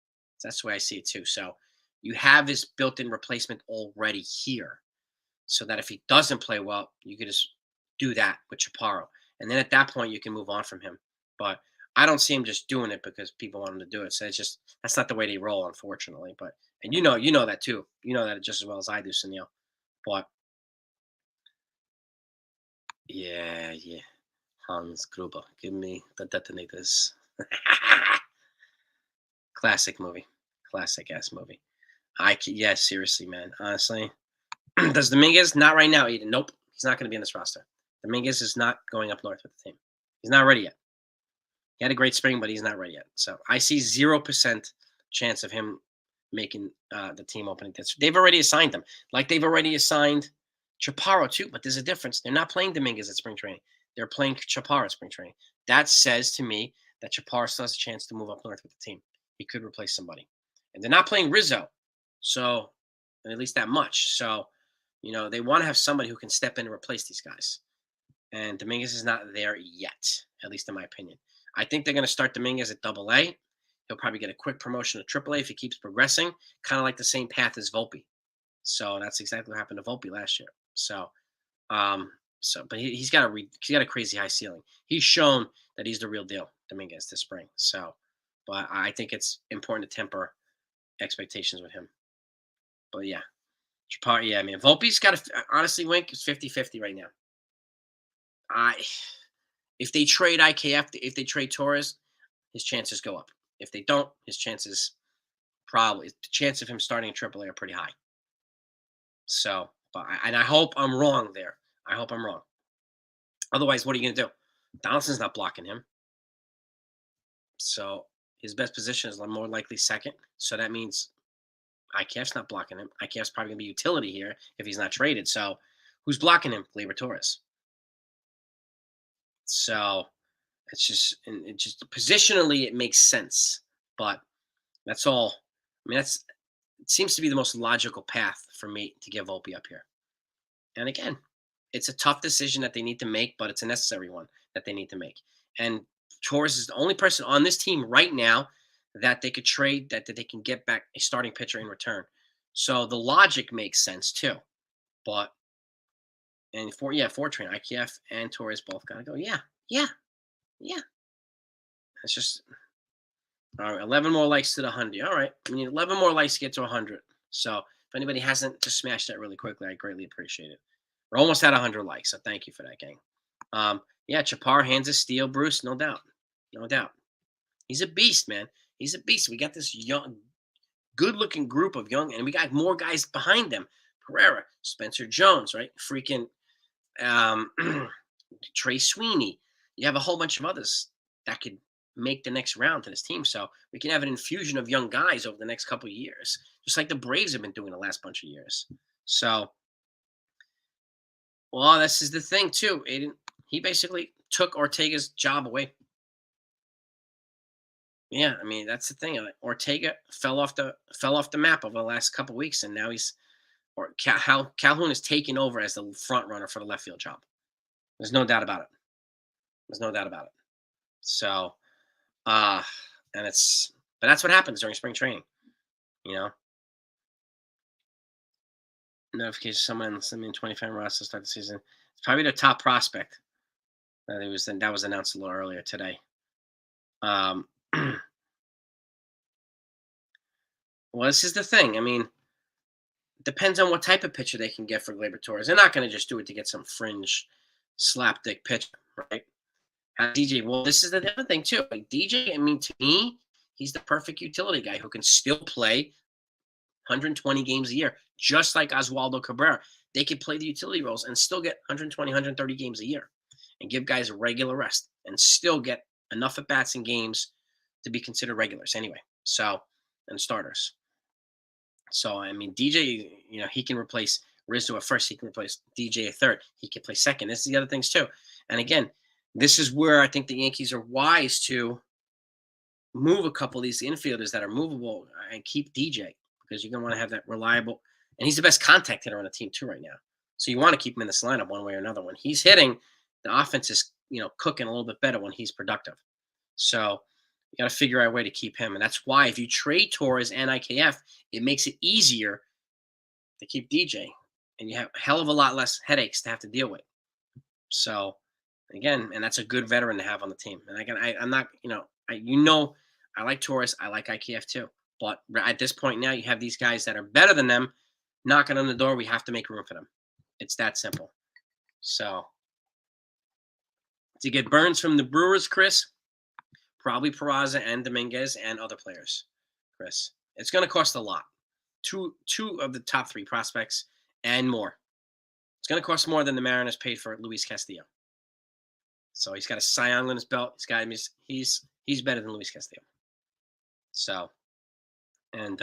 That's the way I see it too. So you have his built-in replacement already here, so that if he doesn't play well, you could just do that with Chaparro. And then at that point, you can move on from him. But I don't see him just doing it because people want him to do it. So that's not the way they roll, unfortunately. But and you know that too. You know that just as well as I do, Sunil. But yeah. Hans Gruber, give me the detonators. Classic movie. Classic ass movie. Yeah, seriously, man. Honestly. Does Dominguez? Not right now, Eden. Nope. He's not going to be in this roster. Dominguez is not going up north with the team. He's not ready yet. He had a great spring, but he's not ready yet. So I see 0% chance of him making the team opening. They've already assigned him. Like they've already assigned Chaparro too, but there's a difference. They're not playing Dominguez at spring training. They're playing Chaparro at spring training. That says to me that Chaparro still has a chance to move up north with the team. He could replace somebody. And they're not playing Rizzo. So, at least that much. So, they want to have somebody who can step in and replace these guys. And Dominguez is not there yet, at least in my opinion. I think they're going to start Dominguez at AA. He'll probably get a quick promotion to AAA if he keeps progressing, kind of like the same path as Volpe. So that's exactly what happened to Volpe last year. So, but he's got a crazy high ceiling. He's shown that he's the real deal, Dominguez, this spring. So, but I think it's important to temper expectations with him. But yeah. Yeah, Volpe's got honestly, Wink is 50-50 right now. If they trade IKF, if they trade Torres, his chances go up. If they don't, his chances the chance of him starting in AAA are pretty high. So, I hope I'm wrong there. I hope I'm wrong. Otherwise, what are you going to do? Donaldson's not blocking him. So his best position is more likely second. So that means IKF's not blocking him. IKF's probably going to be utility here if he's not traded. So who's blocking him? Gleyber Torres. So it's just positionally it makes sense, but that's all. It seems to be the most logical path for me to get Volpe up here. And again, it's a tough decision that they need to make, but it's a necessary one that they need to make. And Torres is the only person on this team right now that they could trade, that they can get back a starting pitcher in return. So the logic makes sense too. But for train, IKF and Torres both gotta go. Yeah, Yeah, yeah. It's just all right. 11 more likes to the 100. All right, we need 11 more likes to get to 100. So if anybody hasn't, just smash that really quickly. I greatly appreciate it. We're almost at 100 likes, so thank you for that, gang. Yeah, Chapar hands of steel, Bruce, no doubt, no doubt. He's a beast, man. He's a beast. We got this young, good-looking group of young, and we got more guys behind them. Pereira, Spencer Jones, right? Freaking um, Trey Sweeney. You have a whole bunch of others that could make the next round to this team. So we can have an infusion of young guys over the next couple of years, just like the Braves have been doing the last bunch of years. So, well, this is the thing too. Aiden, he basically took Ortega's job away. Yeah, I mean that's the thing. Ortega fell off the map over the last couple of weeks, and now Calhoun is taking over as the front runner for the left field job. There's no doubt about it. There's no doubt about it. So, uh, and it's but that's what happens during spring training. You know, notification someone sent me in 25 roster to start the season. It's probably their top prospect. That was announced a little earlier today. Um, well, this is the thing. I mean, depends on what type of pitcher they can get for Gleyber Torres. They're not going to just do it to get some fringe slapdick pitcher, right? DJ. Well, this is the other thing too. Like DJ, I mean, to me, he's the perfect utility guy who can still play 120 games a year, just like Oswaldo Cabrera. They could play the utility roles and still get 120, 130 games a year and give guys a regular rest and still get enough at bats in games to be considered regulars anyway. So, and starters. So, I mean, DJ, he can replace Rizzo at first. He can replace DJ at third. He can play second. This is the other things too. And again, this is where I think the Yankees are wise to move a couple of these infielders that are movable and keep DJ because you're going to want to have that reliable. And he's the best contact hitter on the team too right now. So you want to keep him in this lineup one way or another. When he's hitting, the offense is cooking a little bit better when he's productive. So you got to figure out a way to keep him. And that's why if you trade Torres and IKF, it makes it easier to keep DJ. And you have a hell of a lot less headaches to have to deal with. So again, and that's a good veteran to have on the team. And I'm not, I like Torres, I like IKF too. But at this point now, you have these guys that are better than them knocking on the door. We have to make room for them. It's that simple. So to get Burns from the Brewers, Chris, probably Peraza and Dominguez and other players, Chris. It's going to cost a lot. Two of the top three prospects and more. It's going to cost more than the Mariners paid for Luis Castillo. So he's got a Cy Young on his belt. He's better than Luis Castillo. So, and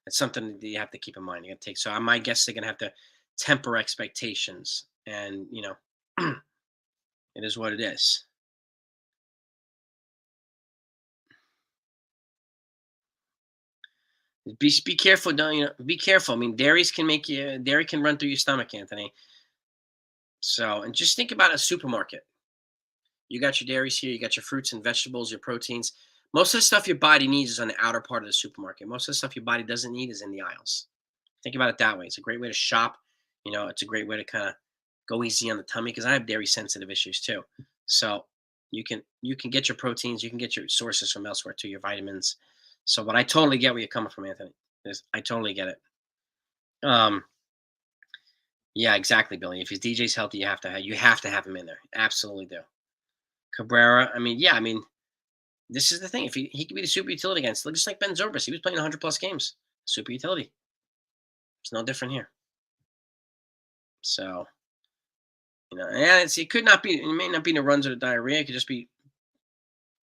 it's something that you have to keep in mind. You got to take. So my guess they're going to have to temper expectations, and it is what it is. Be careful, don't be careful. I mean, dairy can run through your stomach, Anthony. So, and just think about a supermarket. You got your dairies here, you got your fruits and vegetables, your proteins. Most of the stuff your body needs is on the outer part of the supermarket. Most of the stuff your body doesn't need is in the aisles. Think about it that way. It's a great way to shop. It's a great way to kind of go easy on the tummy because I have dairy sensitive issues too. So you can get your proteins, you can get your sources from elsewhere too, your vitamins. So, but I totally get where you're coming from, Anthony. I totally get it. Um, yeah, exactly, Billy. If his DJ's healthy, you have to have him in there. Absolutely do. Cabrera, I mean, yeah, I mean, this is the thing. If he could be the super utility against, just like Ben Zobrist, he was playing 100 plus games. Super utility. It's no different here. So, and it could not be. It may not be the runs or the diarrhea. It could just be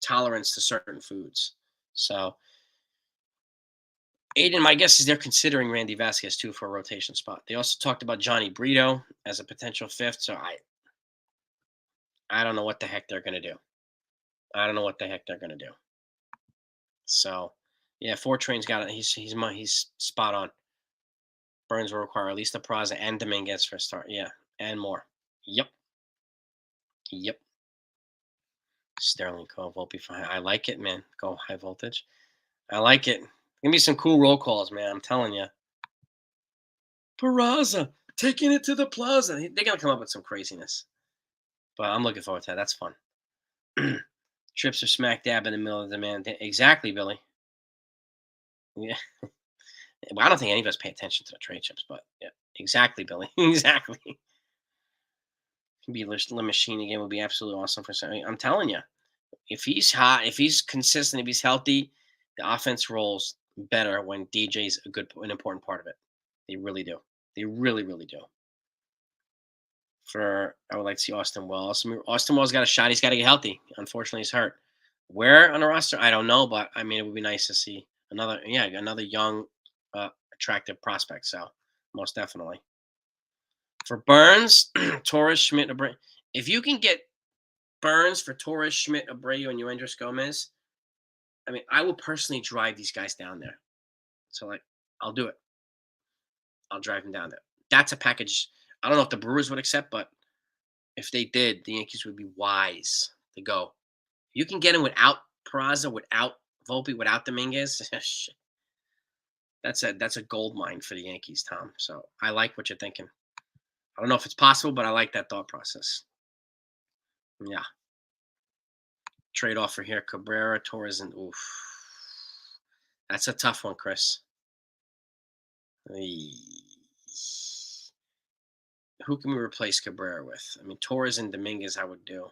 tolerance to certain foods. So, Aiden, my guess is they're considering Randy Vasquez too for a rotation spot. They also talked about Johnny Brito as a potential fifth. So I don't know what the heck they're gonna do. I don't know what the heck they're gonna do. So, yeah, Fortrain's got it. He's spot on. Burns will require at least a Peraza and Dominguez for a start. Yeah, and more. Yep. Yep. Sterling Cove will be fine. I like it, man. Go high voltage. I like it. Give me some cool roll calls, man. I'm telling you. Peraza taking it to the plaza. They're gonna come up with some craziness, but I'm looking forward to that. That's fun. Trips are smack dab in the middle of the demand. Exactly, Billy. Yeah. Well, I don't think any of us pay attention to the trade chips, but yeah, exactly, Billy. Exactly. Can be a machine again would be absolutely awesome for something. I'm telling you, if he's hot, if he's consistent, if he's healthy, the offense rolls better when DJ's an important part of it. They really do. They really, really do. I would like to see Austin Wells. I mean, Austin Wells got a shot. He's got to get healthy. Unfortunately, he's hurt. Where on the roster, I don't know, but I mean, it would be nice to see another young, attractive prospect. So most definitely for Burns, Torres, Schmidt, Abreu. If you can get Burns for Torres, Schmidt, Abreu, and Yoendris Gomez, I mean, I will personally drive these guys down there. So like, I'll do it. I'll drive them down there. That's a package. I don't know if the Brewers would accept, but if they did, the Yankees would be wise to go. You can get him without Peraza, without Volpe, without Dominguez. Shit, that's a gold mine for the Yankees, Tom. So I like what you're thinking. I don't know if it's possible, but I like that thought process. Yeah. Trade offer here: Cabrera, Torres, and oof. That's a tough one, Chris. Who can we replace Cabrera with? I mean, Torres and Dominguez, I would do.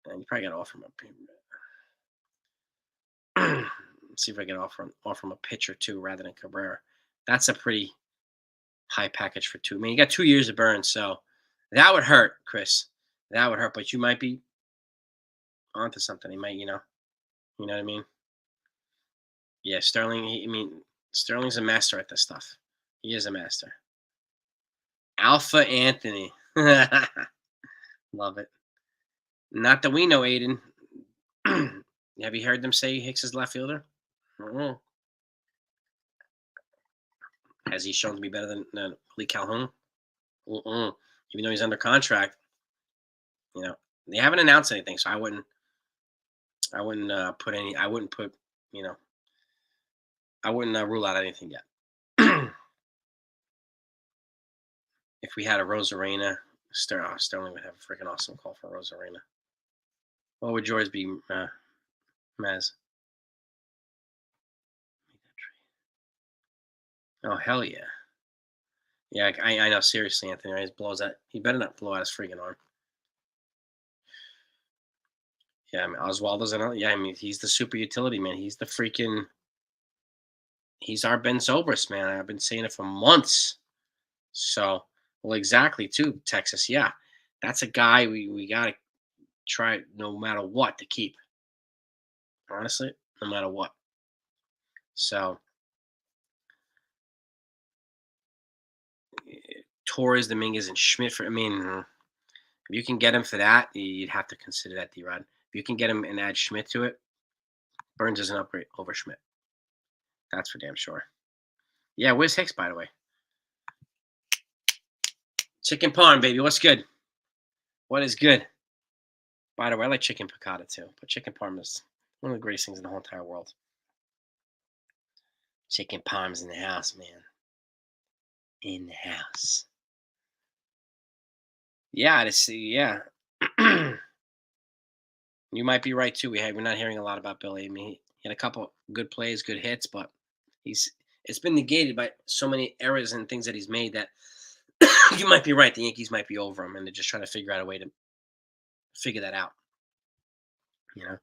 And you probably got to offer him Let's see if I can offer him a pitcher too, rather than Cabrera. That's a pretty high package for two. I mean, you got 2 years of burn, so that would hurt, Chris. That would hurt, but you might be onto something. He might, you know what I mean. Yeah, Sterling. Sterling's a master at this stuff. He is a master. Alpha Anthony. Love it. Not that we know, Aiden. Have you heard them say Hicks is left fielder? Mm-mm. Has he shown to be better than Lee Calhoun? Mm-mm. Even though he's under contract, they haven't announced anything, so I wouldn't put any. I wouldn't put, you know, I wouldn't rule out anything yet. If we had a Rosarena, Sterling would have a freaking awesome call for Rosarena. What would yours be, Maz? Oh hell yeah, yeah. I know. Seriously, Anthony Reyes blows that. He better not blow out his freaking arm. Yeah, I mean Oswaldo's another. Yeah, I mean he's the super utility man. He's our Ben Zobrist man. I've been saying it for months. So, well, exactly too, Texas. Yeah, that's a guy we gotta try no matter what to keep. Honestly, no matter what. So Torres, Dominguez, and Schmidt for. I mean, if you can get him for that, you'd have to consider that D-Rod. If you can get him and add Schmidt to it, Burns is an upgrade over Schmidt. That's for damn sure. Yeah, where's Hicks, by the way? Chicken parm, baby. What's good? What is good? By the way, I like chicken piccata too, but chicken parm is one of the greatest things in the whole entire world. Chicken parm's in the house, man. In the house. Yeah, to see. Yeah. You might be right too. We're not hearing a lot about Billy. I mean, he had a couple good plays, good hits, but he's it's been negated by so many errors and things that he's made that you might be right. The Yankees might be over him, and they're just trying to figure out a way to figure that out. You know,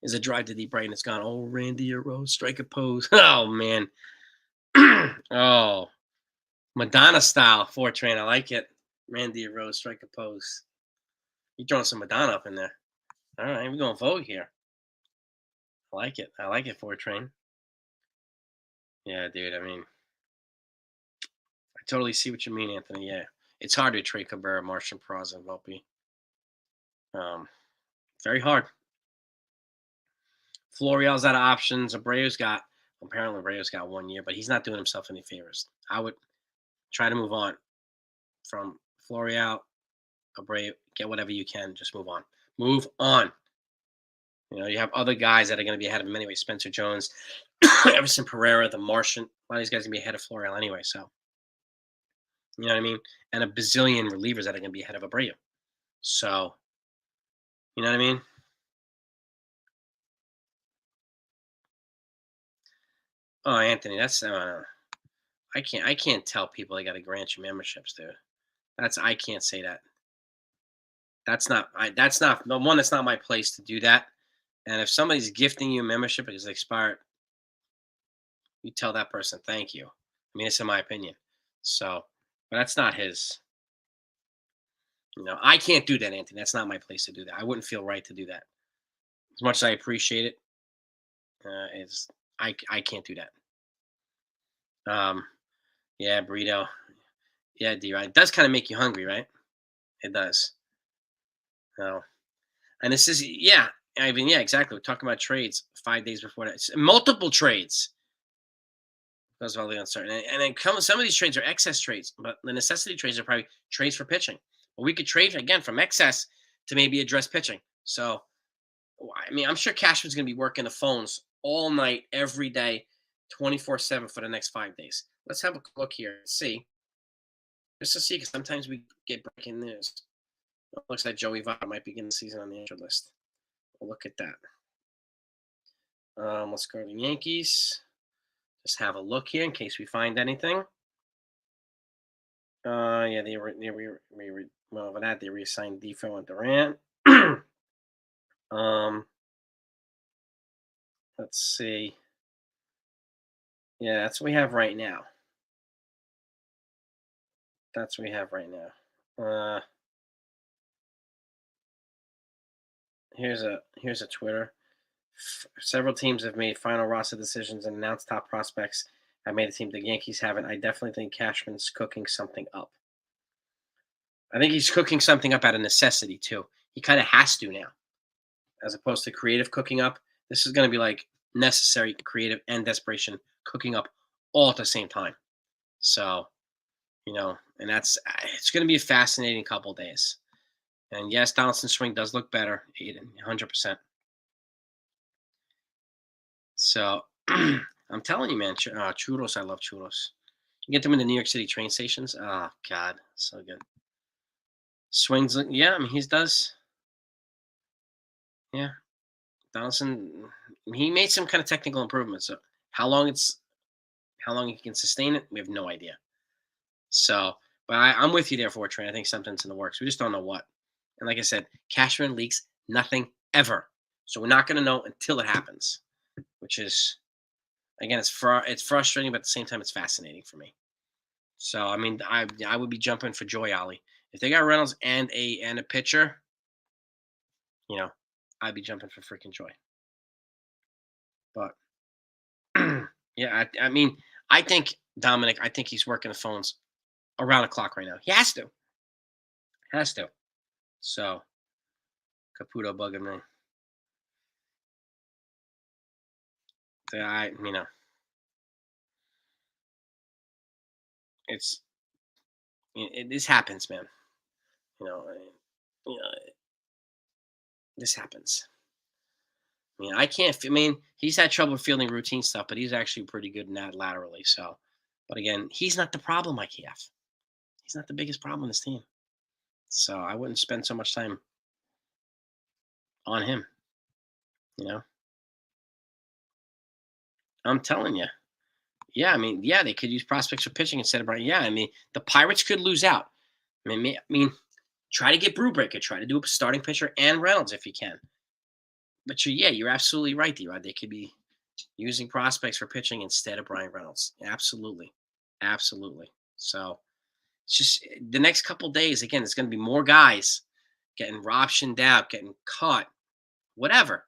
is a drive to deep right, and it's gone. Oh, Randy Rose, strike a pose. Oh man. Oh, Madonna style 4-train. I like it. Randy Rose, strike a pose. You throwing some Madonna up in there. All right, we're going Vogue here. I like it. I like it, 4-train. Yeah, dude. I mean, I totally see what you mean, Anthony. Yeah, it's hard to trade Cabrera, Martian, Peraza, and Volpe. Very hard. Florial's out of options. Abreu's got 1 year, but he's not doing himself any favors. I would try to move on from Florial, Abreu. Get whatever you can. Just move on. Move on. You have other guys that are going to be ahead of him anyway. Spencer Jones, Everson Pereira, the Martian. A lot of these guys are going to be ahead of Florial anyway. So, you know what I mean? And a bazillion relievers that are going to be ahead of Abreu. So, You know what I mean? Oh, Anthony, that's I can't tell people they got to grant you memberships, dude. I can't say that. That's not the one. That's not my place to do that. And if somebody's gifting you a membership because they expired, you tell that person thank you. I mean, it's in my opinion. So, but that's not his. I can't do that, Anthony. That's not my place to do that. I wouldn't feel right to do that. As much as I appreciate it, is I can't do that. Yeah, burrito. Yeah, D. Right. It does kind of make you hungry, right? It does. Oh, and this is yeah. I mean, yeah, exactly. We're talking about trades 5 days before that. Multiple trades because of all the uncertainty. And then some of these trades are excess trades, but the necessity trades are probably trades for pitching. But we could trade again from excess to maybe address pitching. So, I mean, I'm sure Cashman's going to be working the phones all night, every day, 24/7 for the next 5 days. Let's have a look here and see. Just to see, because sometimes we get breaking news. It looks like Joey Votto might begin the season on the injured list. We'll look at that. Let's go to the Yankees. Just have a look here in case we find anything. Yeah, well, for that they reassigned Defoe and Durant. um, let's see. Yeah, that's what we have right now. That's what we have right now. Here's a Twitter. Several teams have made final roster decisions and announced top prospects. I made a team. The Yankees haven't. I definitely think Cashman's cooking something up. I think he's cooking something up out of necessity too. He kind of has to now, as opposed to creative cooking up. This is going to be like necessary, creative, and desperation cooking up all at the same time. So, and it's going to be a fascinating couple days. And yes, Donaldson's swing does look better, Aiden, 100%. So I'm telling you, man, churros. I love churros. You get them in the New York City train stations. Oh God, so good. Swings, yeah. I mean, he does. Yeah, Donaldson. He made some kind of technical improvements. So how long he can sustain it, we have no idea. So, but I'm with you there, Fortran. I think something's in the works. We just don't know what. And like I said, Cashman leaks nothing ever. So we're not going to know until it happens, which is, again, it's frustrating, but at the same time, it's fascinating for me. So I mean, I would be jumping for joy, Ollie. If they got Reynolds and a pitcher, you know, I'd be jumping for freaking joy. But yeah, I mean, I think Dominic. I think he's working the phones around the clock right now. He has to. Has to. So Caputo bugging me. So it's this happens, man. You know, you know, this happens. I mean, I can't. I mean, he's had trouble fielding routine stuff, but he's actually pretty good in that laterally. So, but again, he's not the problem, IKF. He's not the biggest problem in this team. So I wouldn't spend so much time on him. You know, I'm telling you. Yeah, I mean, yeah, they could use prospects for pitching instead of Brian. Yeah, I mean, the Pirates could lose out. I mean, try to get Brewbreaker, try to do a starting pitcher and Reynolds if you can. But you're absolutely right, D-Rod. They could be using prospects for pitching instead of Brian Reynolds. Absolutely. Absolutely. So it's just the next couple days, again, it's going to be more guys getting optioned out, getting caught, whatever.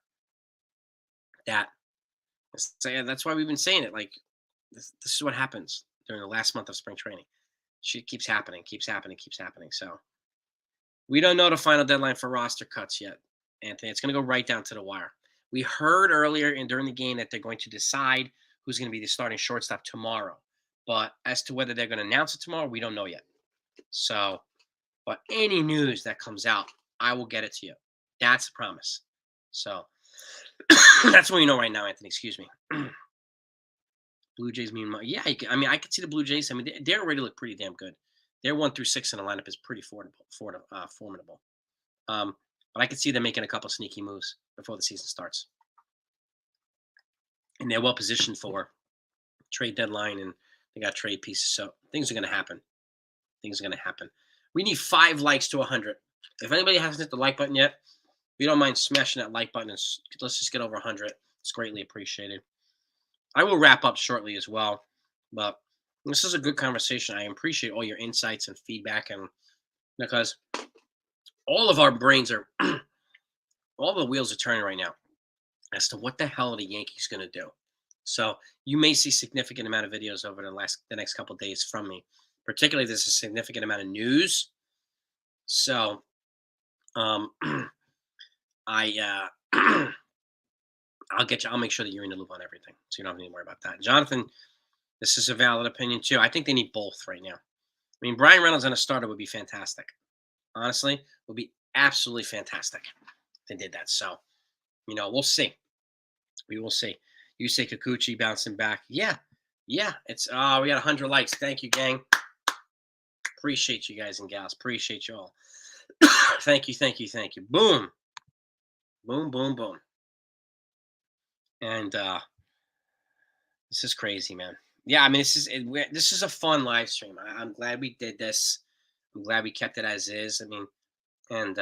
So yeah, that's why we've been saying it. Like, this is what happens during the last month of spring training. Shit keeps happening, keeps happening, keeps happening. So we don't know the final deadline for roster cuts yet, Anthony. It's going to go right down to the wire. We heard earlier and during the game that they're going to decide who's going to be the starting shortstop tomorrow. But as to whether they're going to announce it tomorrow, we don't know yet. So, but any news that comes out, I will get it to you. That's a promise. So that's what you know right now, Anthony. Excuse me. Blue Jays mean, yeah. I could see the Blue Jays. I mean, they already look pretty damn good. Their 1 through 6 in the lineup is pretty formidable. But I could see them making a couple sneaky moves before the season starts. And they're well positioned for trade deadline, and they got trade pieces. So things are going to happen. Things are going to happen. We need 5 likes to 100. If anybody hasn't hit the like button yet, if you don't mind smashing that like button, let's just get over 100. It's greatly appreciated. I will wrap up shortly as well, but this is a good conversation. I appreciate all your insights and feedback, and because all of our brains are, all the wheels are turning right now as to what the hell are the Yankees going to do. So you may see significant amount of videos over the next couple of days from me. Particularly, there's a significant amount of news. So, I I'll make sure that you're in the loop on everything, so you don't have to worry about that. Jonathan, this is a valid opinion too. I think they need both right now. I mean, Brian Reynolds and a starter would be fantastic. Honestly, would be absolutely fantastic if they did that. So, we'll see. We will see. You say Kikuchi bouncing back. Yeah. It's we got 100 likes. Thank you, gang. Appreciate you guys and gals. Appreciate you all. Thank you. Boom. Boom. And this is crazy, man. Yeah, I mean, this is a fun live stream. I'm glad we did this. I'm glad we kept it as is. I mean, and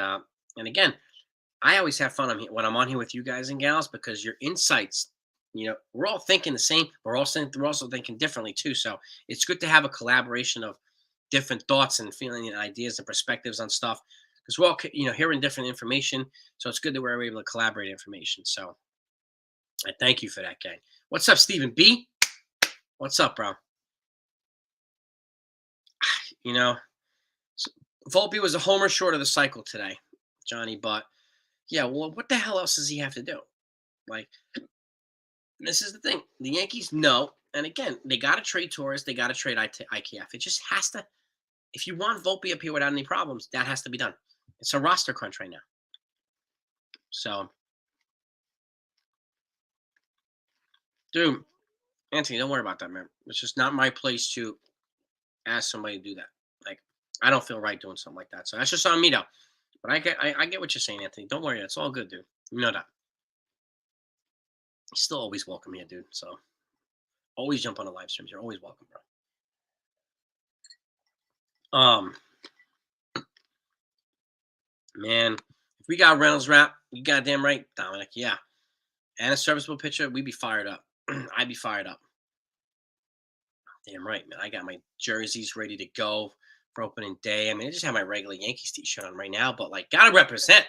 again, I always have fun when I'm on here with you guys and gals, because your insights, we're all thinking the same. We're also thinking differently too. So it's good to have a collaboration of different thoughts and feeling and ideas and perspectives on stuff, because we're all hearing different information. So it's good that we're able to collaborate information. So I thank you for that, gang. What's up, Stephen B? What's up, bro? Volpe was a homer short of the cycle today, Johnny. But yeah, well, what the hell else does he have to do? Like, this is the thing. The Yankees know, and again, they got to trade Torres. They got to trade IKF. It just has to. If you want Volpe up here without any problems, that has to be done. It's a roster crunch right now. So, dude, Anthony, don't worry about that, man. It's just not my place to ask somebody to do that. Like, I don't feel right doing something like that. So that's just on me, though. But I get what you're saying, Anthony. Don't worry. It's all good, dude. You know that. You're still always welcome here, dude. So always jump on the live streams. You're always welcome, bro. Man, if we got Reynolds rap, you goddamn right, Dominic. Yeah. And a serviceable pitcher, we'd be fired up. I'd be fired up. Damn right, man. I got my jerseys ready to go for opening day. I mean, I just have my regular Yankees t-shirt on right now, but like, gotta represent.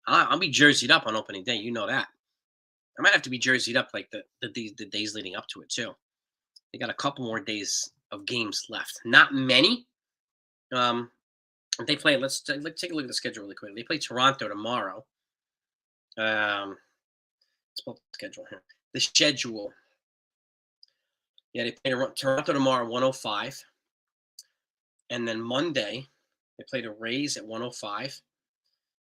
I'll be jerseyed up on opening day. You know that. I might have to be jerseyed up like the days leading up to it too. They got a couple more days of games left. Not many. They play. Let's take a look at the schedule really quick. They play Toronto tomorrow. Let's pull up the schedule here. The schedule. Yeah, they play Toronto tomorrow, 105. And then Monday, they play the Rays at 105.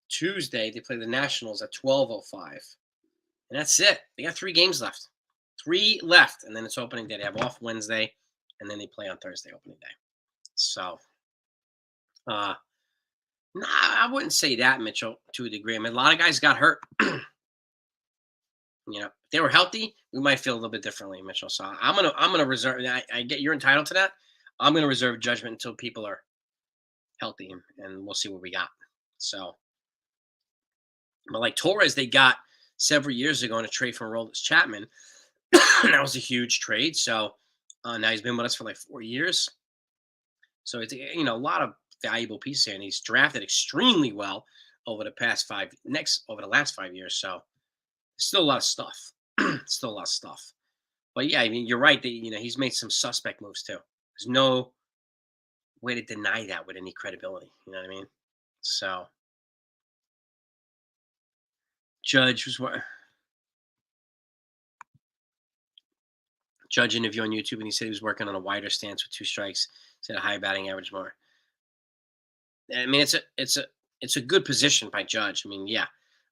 Tuesday, they play the Nationals at 12:05. And that's it. They got 3 games left. 3 left. And then it's opening day. They have off Wednesday, and then they play on Thursday, opening day. So, nah, I wouldn't say that, Mitchell, to a degree. I mean, a lot of guys got hurt. If they were healthy, we might feel a little bit differently, Mitchell. So I'm gonna reserve. I get you're entitled to that. I'm gonna reserve judgment until people are healthy, and we'll see what we got. So, but like Torres, they got several years ago in a trade from Aroldis Chapman. That was a huge trade. So now he's been with us for like 4 years. So it's a lot of valuable pieces here, and he's drafted extremely well over the last 5 years. So still a lot of stuff. But yeah, I mean, you're right. That he's made some suspect moves too. There's no way to deny that with any credibility. You know what I mean? So Judge was what. Judge interview on YouTube, and he said he was working on a wider stance with 2 strikes. Said a high batting average more. I mean, it's a good position by Judge. I mean, yeah,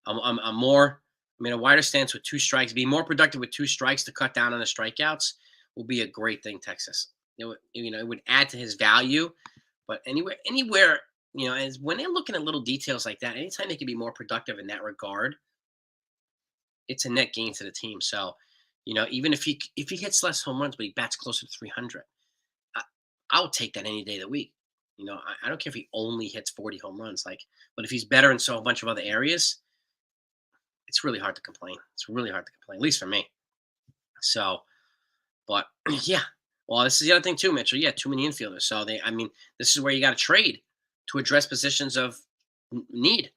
I'm more. I mean, a wider stance with 2 strikes, be more productive with 2 strikes to cut down on the strikeouts will be a great thing, Texas. It would add to his value. But anywhere as when they're looking at little details like that, anytime they can be more productive in that regard, it's a net gain to the team. So, even if he hits less home runs, but he bats closer to 300, I, I'll take that any day of the week. I don't care if he only hits 40 home runs, but if he's better in so a bunch of other areas, it's really hard to complain. It's really hard to complain, at least for me. So, but yeah. Well, this is the other thing too, Mitchell. Yeah, too many infielders. So this is where you got to trade to address positions of need.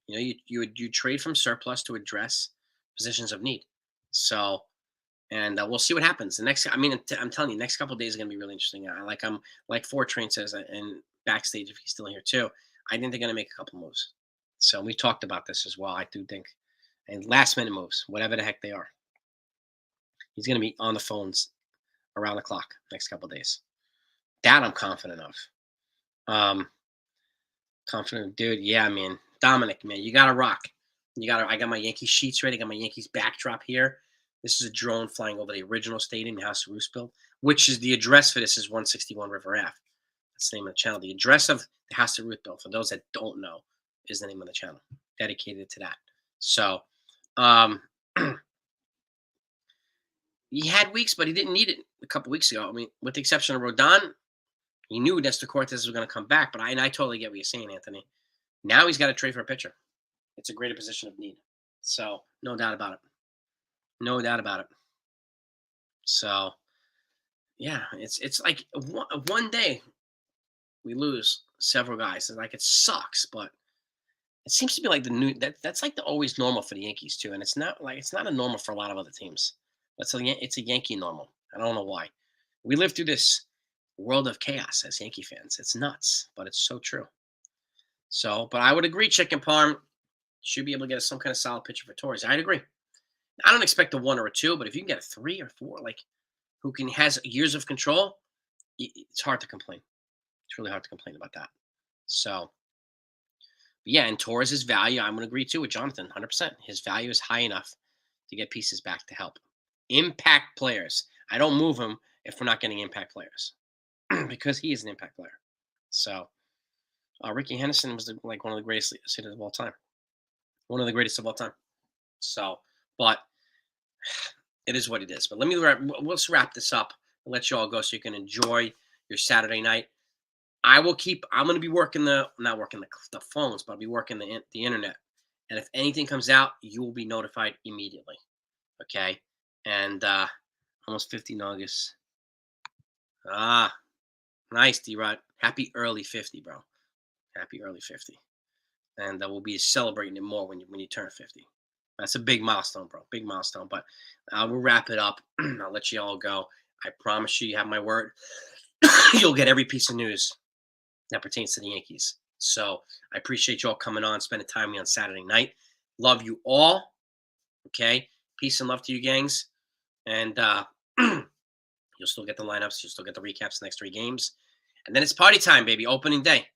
You trade from surplus to address positions of need. So, and we'll see what happens. I'm telling you, next couple of days are going to be really interesting. Like Ford Train says, and backstage if he's still here too. I think they're going to make a couple moves. So we talked about this as well. I do think, and last minute moves, whatever the heck they are. He's going to be on the phones around the clock next couple of days. That I'm confident of. Confident, dude. Yeah, man. Dominic, man, you got to rock. I got my Yankees sheets ready. I got my Yankees backdrop here. This is a drone flying over the original stadium, House of Roos built, which is the address for this is 161 River Ave. That's the name of the channel. The address of the House of Root, though, for those that don't know, is the name of the channel dedicated to that. So, he had weeks, but he didn't need it a couple weeks ago. With the exception of Rodon, he knew Nestor Cortez was going to come back. But I totally get what you're saying, Anthony. Now he's got to trade for a pitcher. It's a greater position of need. So, no doubt about it. No doubt about it. So, yeah, it's like one day we lose several guys. And it sucks, but it seems to be like that's like the always normal for the Yankees too. And it's not a normal for a lot of other teams. It's a Yankee normal. I don't know why. We live through this world of chaos as Yankee fans. It's nuts, but it's so true. So, but I would agree, Chicken Parm should be able to get some kind of solid pitcher for Torres. I'd agree. I don't expect a 1 or a 2, but if you can get a 3 or 4, who has years of control, it's hard to complain. It's really hard to complain about that. So, but yeah, and Torres' value, I'm going to agree too with Jonathan, 100%. His value is high enough to get pieces back to help. Impact players. I don't move him if we're not getting impact players because he is an impact player. So, Ricky Henderson was one of the greatest hitters of all time. One of the greatest of all time. So, but it is what it is. But let's wrap this up and let you all go so you can enjoy your Saturday night. I'm going to be working not working the phones, but I'll be working the internet. And if anything comes out, you will be notified immediately. Okay? And almost 50 nuggets. Nice, D-Rod. Happy early 50, bro. Happy early 50. And we'll be celebrating it more when you turn 50. That's a big milestone, bro. Big milestone. But we'll wrap it up. I'll let you all go. I promise you have my word. You'll get every piece of news that pertains to the Yankees. So I appreciate you all coming on, spending time with me on Saturday night. Love you all. Okay? Peace and love to you, gangs. And you'll still get the lineups. You'll still get the recaps the next 3 games. And then it's party time, baby. Opening day.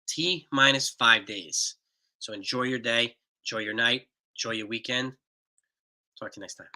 T-minus 5 days. So enjoy your day. Enjoy your night. Enjoy your weekend. Talk to you next time.